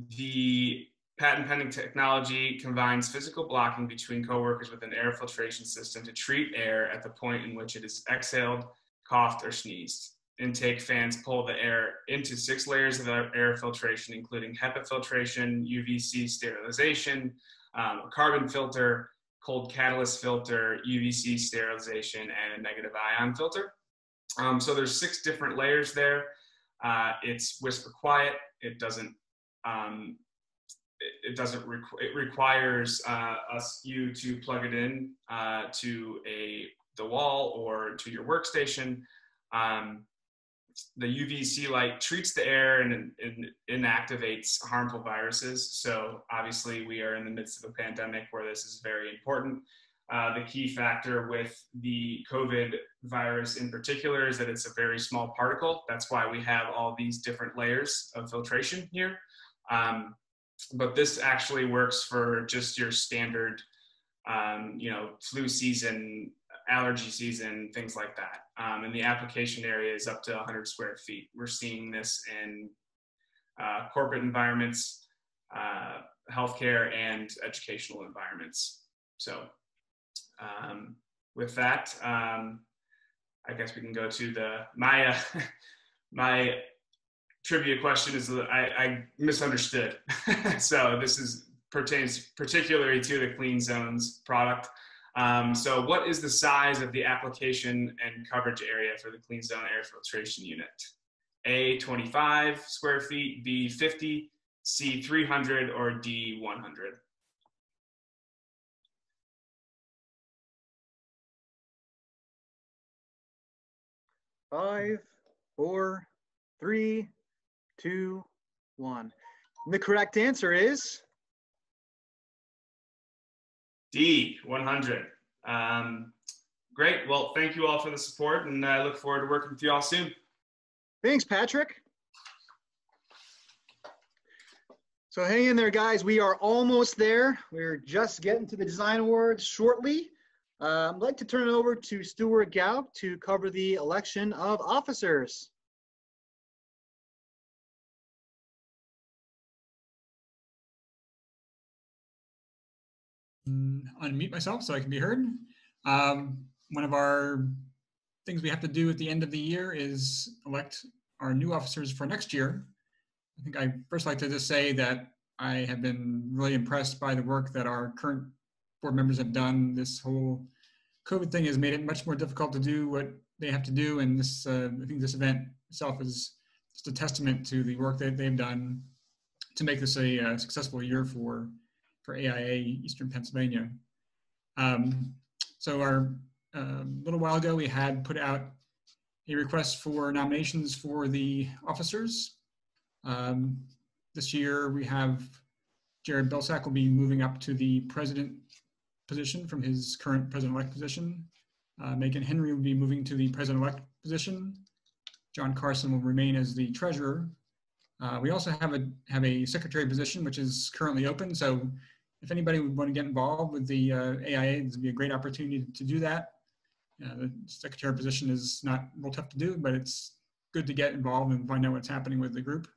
The patent pending technology combines physical blocking between coworkers with an air filtration system to treat air at the point in which it is exhaled, coughed, or sneezed. Intake fans pull the air into 6 layers of air filtration, including HEPA filtration, UVC sterilization, a carbon filter, cold catalyst filter, UVC sterilization, and a negative ion filter. So there's 6 different layers there. It's whisper quiet. It requires you to plug it in to the wall or to your workstation. The UVC light treats the air and inactivates harmful viruses. So obviously we are in the midst of a pandemic where this is very important. The key factor with the COVID virus in particular is that it's a very small particle. That's why we have all these different layers of filtration here. But this actually works for just your standard, flu season, allergy season, things like that. And the application area is up to 100 square feet. We're seeing this in corporate environments, healthcare, and educational environments. So with that, I guess we can go to my trivia question is I misunderstood. So this pertains particularly to the Clean Zones product. So what is the size of the application and coverage area for the Clean Zone air filtration unit? A, 25 square feet, B, 50, C, 300, or D, 100? Five, 4, 3, 2, 1. And the correct answer is D, 100. Great. Well, thank you all for the support, and I look forward to working with you all soon. Thanks, Patrick. So hang in there, guys. We are almost there. We're just getting to the design awards shortly. I'd like to turn it over to Stuart Gaub to cover the election of officers. Unmute myself so I can be heard. One of our things we have to do at the end of the year is elect our new officers for next year. I think I first like to just say that I have been really impressed by the work that our current board members have done. This whole COVID thing has made it much more difficult to do what they have to do, and this I think this event itself is just a testament to the work that they've done to make this a successful year for AIA Eastern Pennsylvania. So a little while ago, we had put out a request for nominations for the officers. This year, we have Jared Belsack will be moving up to the president position from his current president-elect position. Megan Henry will be moving to the president-elect position. John Carson will remain as the treasurer. We also have a secretary position, which is currently open. So if anybody would want to get involved with the AIA, this would be a great opportunity to do that. The secretary position is not real tough to do, but it's good to get involved and find out what's happening with the group.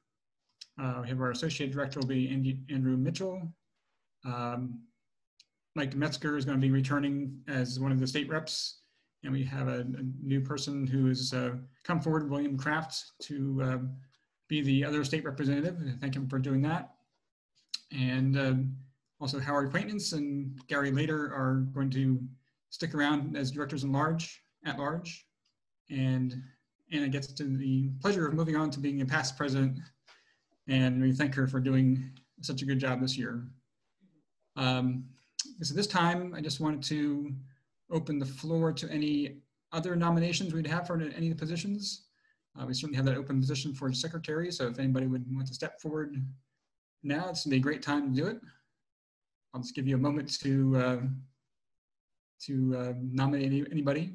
We have our associate director will be Andrew Mitchell. Mike Metzger is going to be returning as one of the state reps. And we have a new person who has come forward, William Kraft, to be the other state representative. Thank him for doing that. And also Howard Quaintance and Gary Later are going to stick around as directors at large. And Anna gets to the pleasure of moving on to being a past president and we thank her for doing such a good job this year. So this time, I just wanted to open the floor to any other nominations we'd have for any of the positions. We certainly have that open position for secretary, so if anybody would want to step forward now, it's gonna be a great time to do it. I'll just give you a moment to nominate anybody.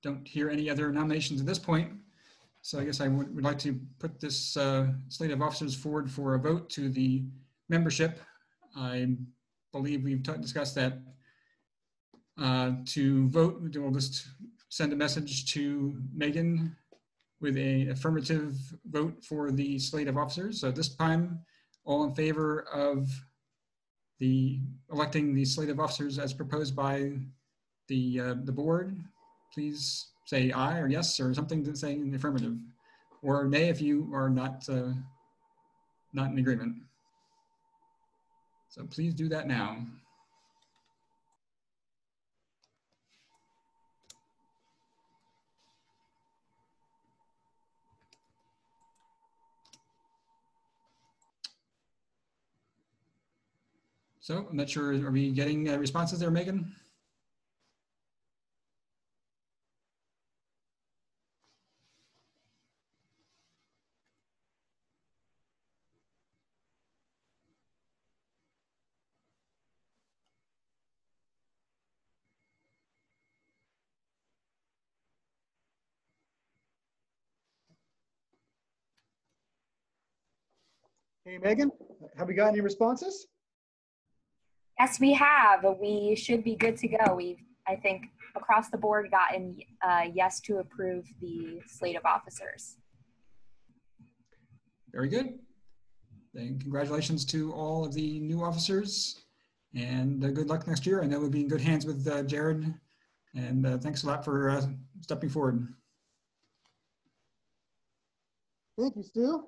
Don't hear any other nominations at this point. So I guess I would like to put this slate of officers forward for a vote to the membership. I believe we've discussed that to vote, we'll just send a message to Megan with an affirmative vote for the slate of officers. So this time, all in favor of electing the slate of officers as proposed by the board, please say aye or yes or something to say in the affirmative, or nay if you are not in agreement. So please do that now. So I'm not sure, are we getting responses there, Megan? Hey, Megan, have we got any responses? Yes, we have. We should be good to go. We've, I think, across the board gotten yes to approve the slate of officers. Very good. Then congratulations to all of the new officers, and good luck next year. I know we'll be in good hands with Jared, and thanks a lot for stepping forward. Thank you, Stu.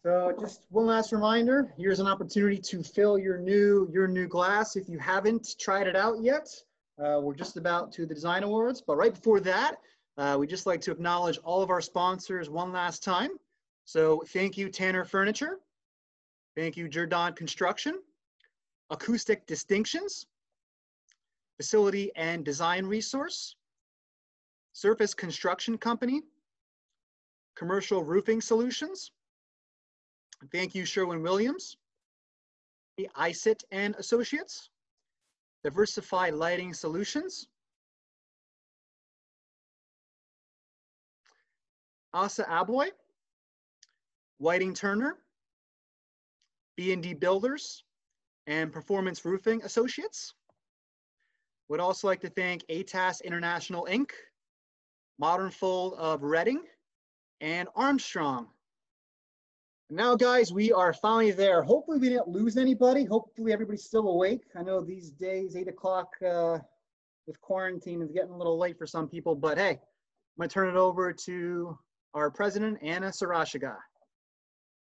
So just one last reminder, here's an opportunity to fill your new glass if you haven't tried it out yet. We're just about to the design awards, but right before that, we'd just like to acknowledge all of our sponsors one last time. So thank you, Tanner Furniture. Thank you, Jordan Construction, Acoustic Distinctions, Facility and Design Resource, Surface Construction Company, Commercial Roofing Solutions. Thank you, Sherwin-Williams, ISIT and Associates, Diversified Lighting Solutions, Asa Abloy, Whiting Turner, B&D Builders, and Performance Roofing Associates. Would also like to thank ATAS International Inc., Modern Fold of Reading, and Armstrong. Now, guys, we are finally there. Hopefully we didn't lose anybody. Hopefully everybody's still awake. I know these days, 8 o'clock with quarantine is getting a little late for some people, but hey, I'm gonna turn it over to our president, Anna Sarashiga.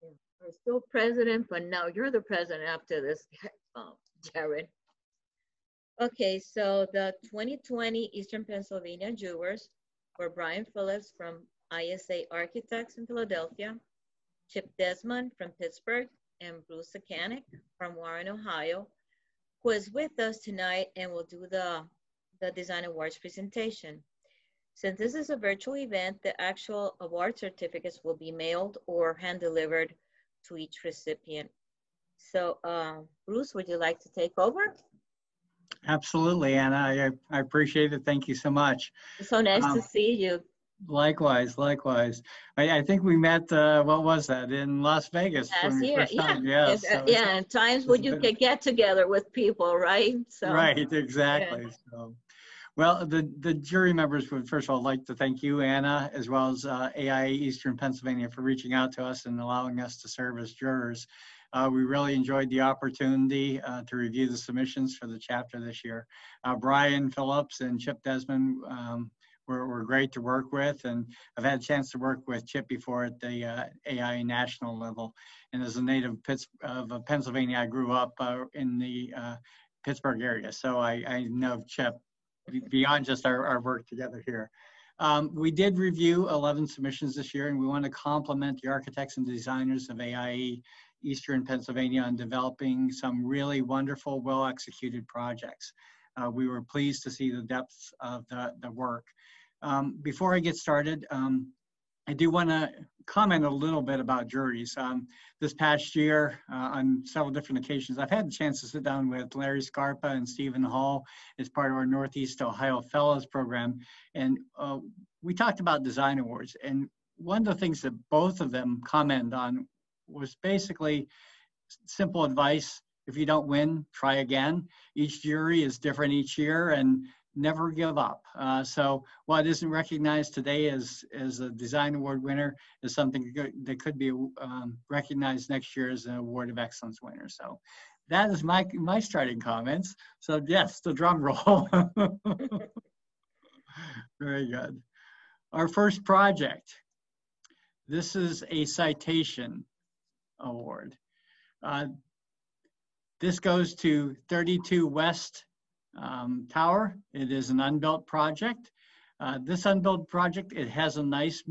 We're still president, but now you're the president after this, Jared. Okay, so the 2020 Eastern Pennsylvania Jurors were Brian Phillips from ISA Architects in Philadelphia, Chip Desmond from Pittsburgh, and Bruce Sakanic from Warren, Ohio, who is with us tonight and will do the Design Awards presentation. Since this is a virtual event, the actual award certificates will be mailed or hand-delivered to each recipient. So Bruce, would you like to take over? Absolutely, Anna. I appreciate it. Thank you so much. It's so nice to see you. Likewise, likewise. I think we met, what was that, in Las Vegas? Last year, yeah. Yes. Yeah, and times when you could get together with people, right? So, right, exactly. Yeah. So, well, the jury members would first of all like to thank you, Anna, as well as AIA Eastern Pennsylvania for reaching out to us and allowing us to serve as jurors. We really enjoyed the opportunity to review the submissions for the chapter this year. Brian Phillips and Chip Desmond were great to work with, and I've had a chance to work with Chip before at the AIA national level. And as a native of Pennsylvania, I grew up in the Pittsburgh area, so I know Chip beyond just our work together here. We did review 11 submissions this year, and we want to compliment the architects and designers of AIA Eastern Pennsylvania on developing some really wonderful, well-executed projects. We were pleased to see the depth of the work. Before I get started, I do want to comment a little bit about juries. This past year, on several different occasions, I've had the chance to sit down with Larry Scarpa and Stephen Hall as part of our Northeast Ohio Fellows Program, and we talked about design awards. And one of the things that both of them commented on was basically simple advice: if you don't win, try again. Each jury is different each year, and never give up. So what isn't recognized today as a design award winner is something that could be recognized next year as an award of excellence winner. So that is my starting comments. So yes, the drum roll. Very good. Our first project. This is a citation award. This goes to 32 West Tower. It is an unbuilt project. This unbuilt project, it has a nice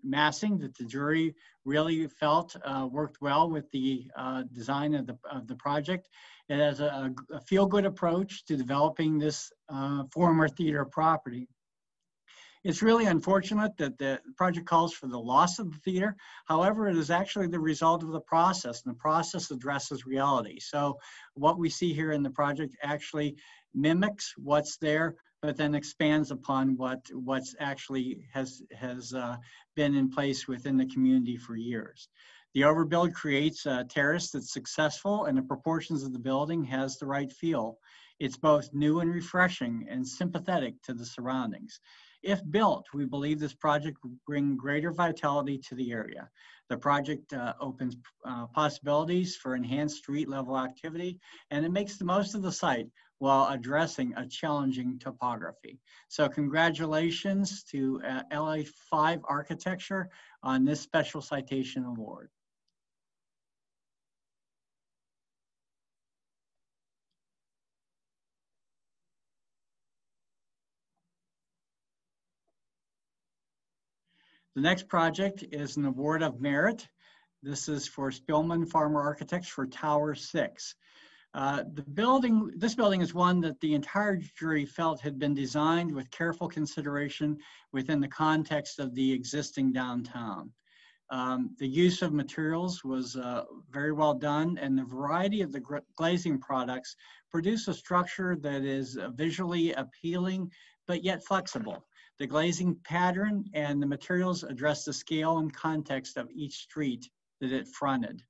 massing that the jury really felt worked well with the design of the project. It has a feel-good approach to developing this former theater property. It's really unfortunate that the project calls for the loss of the theater. However, it is actually the result of the process, and the process addresses reality. So what we see here in the project actually mimics what's there, but then expands upon what's actually has been in place within the community for years. The overbuild creates a terrace that's successful, and the proportions of the building has the right feel. It's both new and refreshing and sympathetic to the surroundings. If built, we believe this project will bring greater vitality to the area. The project opens possibilities for enhanced street level activity, and it makes the most of the site while addressing a challenging topography. So congratulations to LA5 Architecture on this special citation award. The next project is an award of merit. This is for Spillman Farmer Architects for Tower 6. This building is one that the entire jury felt had been designed with careful consideration within the context of the existing downtown. The use of materials was very well done, and the variety of the glazing products produce a structure that is visually appealing, but yet flexible. The glazing pattern and the materials address the scale and context of each street that it fronted.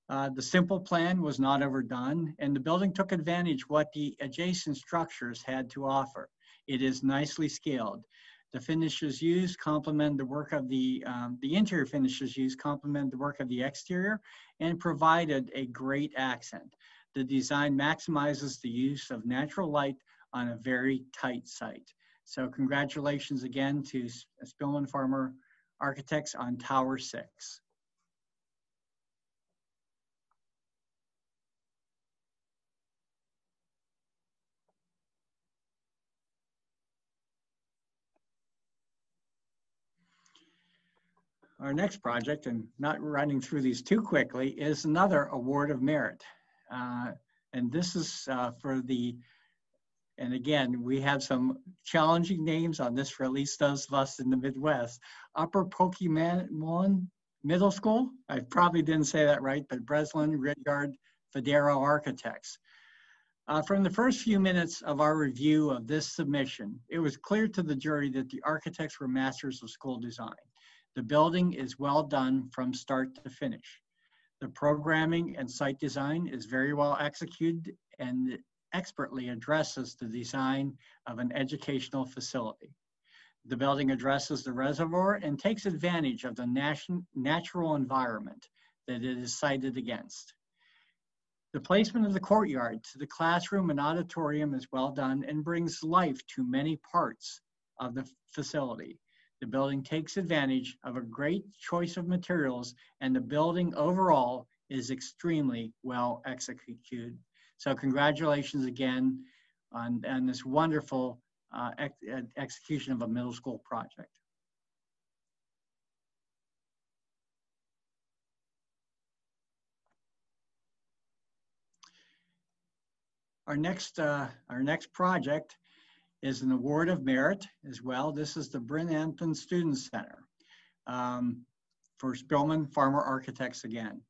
The simple plan was not overdone, and the building took advantage of what the adjacent structures had to offer. It is nicely scaled. The finishes used complement the work of the interior finishes used complement the work of the exterior and provided a great accent. The design maximizes the use of natural light on a very tight site. So congratulations again to Spillman Farmer Architects on Tower 6. Our next project, and not running through these too quickly, is another award of merit. And this is for the, and again, we have some challenging names on this for at least those of us in the Midwest. Upper Pokemon Middle School, I probably didn't say that right, but Breslin, Ridyard, Federo Architects. From the first few minutes of our review of this submission, it was clear to the jury that the architects were masters of school design. The building is well done from start to finish. The programming and site design is very well executed and expertly addresses the design of an educational facility. The building addresses the reservoir and takes advantage of the natural environment that it is sited against. The placement of the courtyard to the classroom and auditorium is well done and brings life to many parts of the facility. The building takes advantage of a great choice of materials, and the building overall is extremely well executed. So congratulations again on this wonderful execution of a middle school project. Our next project is an award of merit as well. This is the Bryn Ampton Student Center for Spillman Farmer Architects again.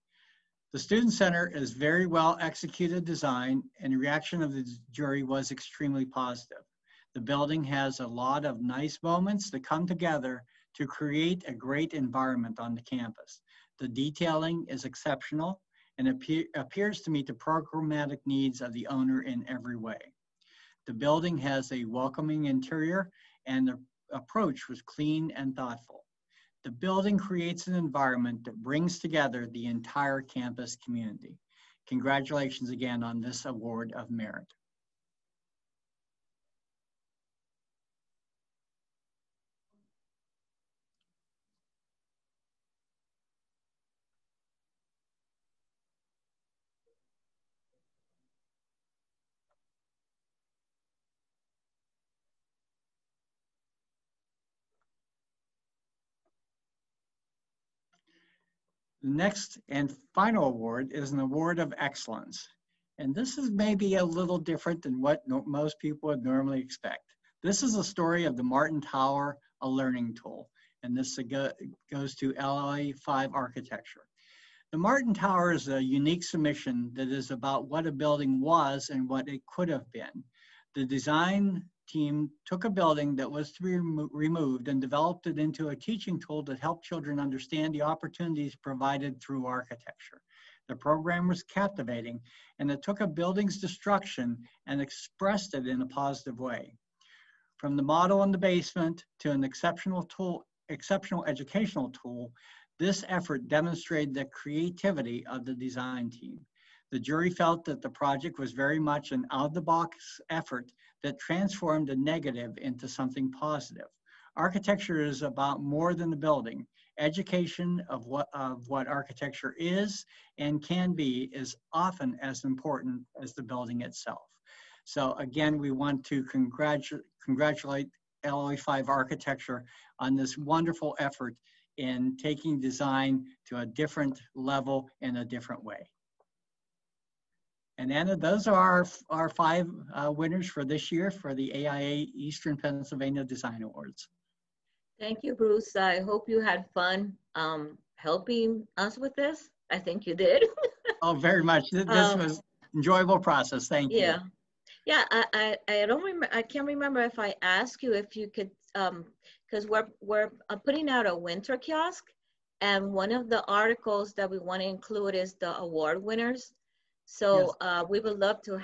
The Student Center is very well executed design, and the reaction of the jury was extremely positive. The building has a lot of nice moments that come together to create a great environment on the campus. The detailing is exceptional and appears to meet the programmatic needs of the owner in every way. The building has a welcoming interior, and the approach was clean and thoughtful. The building creates an environment that brings together the entire campus community. Congratulations again on this award of merit. The next and final award is an award of excellence. And this is maybe a little different than what most people would normally expect. This is a story of the Martin Tower, a learning tool. And this goes to LA 5 Architecture. The Martin Tower is a unique submission that is about what a building was and what it could have been. The design team took a building that was to be removed and developed it into a teaching tool that helped children understand the opportunities provided through architecture. The program was captivating, and it took a building's destruction and expressed it in a positive way. From the model in the basement to an exceptional educational tool, this effort demonstrated the creativity of the design team. The jury felt that the project was very much an out-of-the-box effort that transformed a negative into something positive. Architecture is about more than the building. Education of what architecture is and can be is often as important as the building itself. So again, we want to congratulate LA 5 Architecture on this wonderful effort in taking design to a different level in a different way. And Anna, those are our 5 winners for this year for the AIA Eastern Pennsylvania Design Awards. Thank you, Bruce. I hope you had fun helping us with this. I think you did. Oh, very much. This was an enjoyable process. Thank you. Yeah, I don't remember. I can't remember if I asked you if you could, because we're putting out a winter kiosk, and one of the articles that we want to include is the award winners. So yes. We would love to,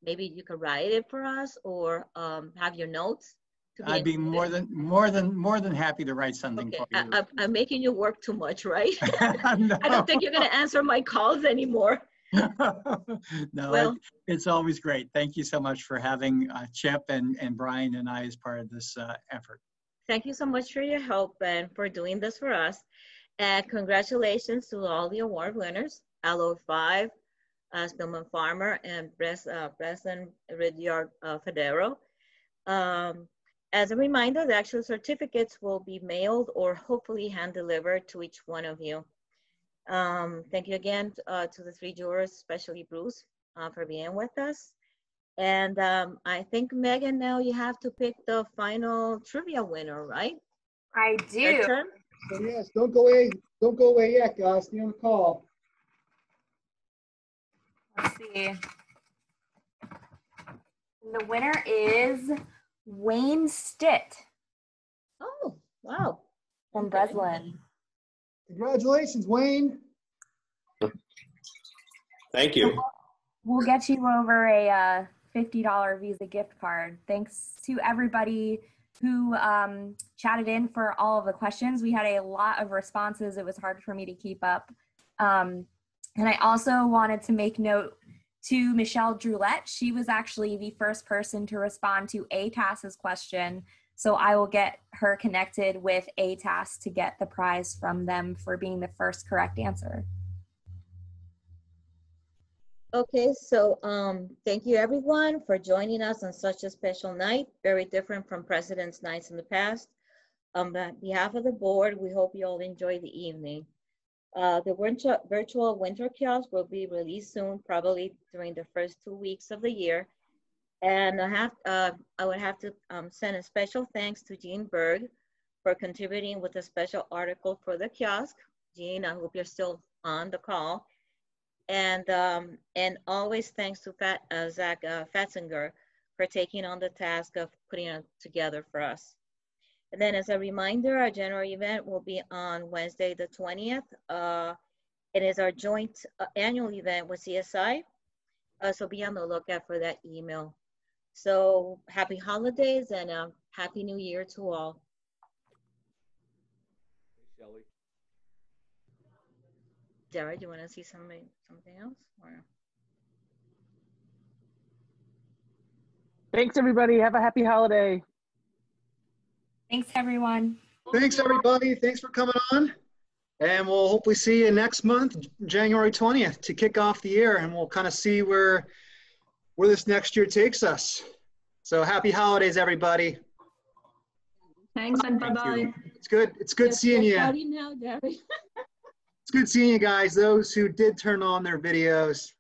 maybe you could write it for us or have your notes. I'd be more than happy to write something for you. I'm making you work too much, right? No. I don't think you're going to answer my calls anymore. No, well, it's always great. Thank you so much for having Chip and Brian and I as part of this effort. Thank you so much for your help and for doing this for us. And congratulations to all the award winners, LO 5, Spillman Farmer, and President Rudyard Federo. As a reminder, the actual certificates will be mailed or hopefully hand-delivered to each one of you. Thank you again to the 3 jurors, especially Bruce, for being with us. And I think, Megan, now you have to pick the final trivia winner, right? I do. So yes, don't go away yet, guys. Stay on the call. Let's see. The winner is Wayne Stitt. Oh, wow. From Breslin. Congratulations, Wayne. Thank you. We'll get you over a $50 Visa gift card. Thanks to everybody who chatted in for all of the questions. We had a lot of responses. It was hard for me to keep up. And I also wanted to make note to Michelle Droulette. She was actually the first person to respond to ATAS's question. So I will get her connected with ATAS to get the prize from them for being the first correct answer. Okay, so thank you everyone for joining us on such a special night, very different from President's Nights in the past. On behalf of the board, we hope you all enjoy the evening. The virtual winter kiosk will be released soon, probably during the first 2 weeks of the year. And I would have to send a special thanks to Jean Berg for contributing with a special article for the kiosk. Jean, I hope you're still on the call. And always thanks to Zach Fatzinger for taking on the task of putting it together for us. And then as a reminder, our January event will be on Wednesday, the 20th. It is our joint annual event with CSI. So be on the lookout for that email. So happy holidays and happy new year to all. Hey, Shelley. Jared, you want to see something else? Or? Thanks, everybody. Have a happy holiday. Thanks, everyone. Thanks, everybody. Thanks for coming on. And we'll hopefully see you next month, January 20th, to kick off the year. And we'll kind of see where this next year takes us. So happy holidays, everybody. Thanks and bye-bye. It's good seeing you. Now, Jerry. It's good seeing you guys, those who did turn on their videos.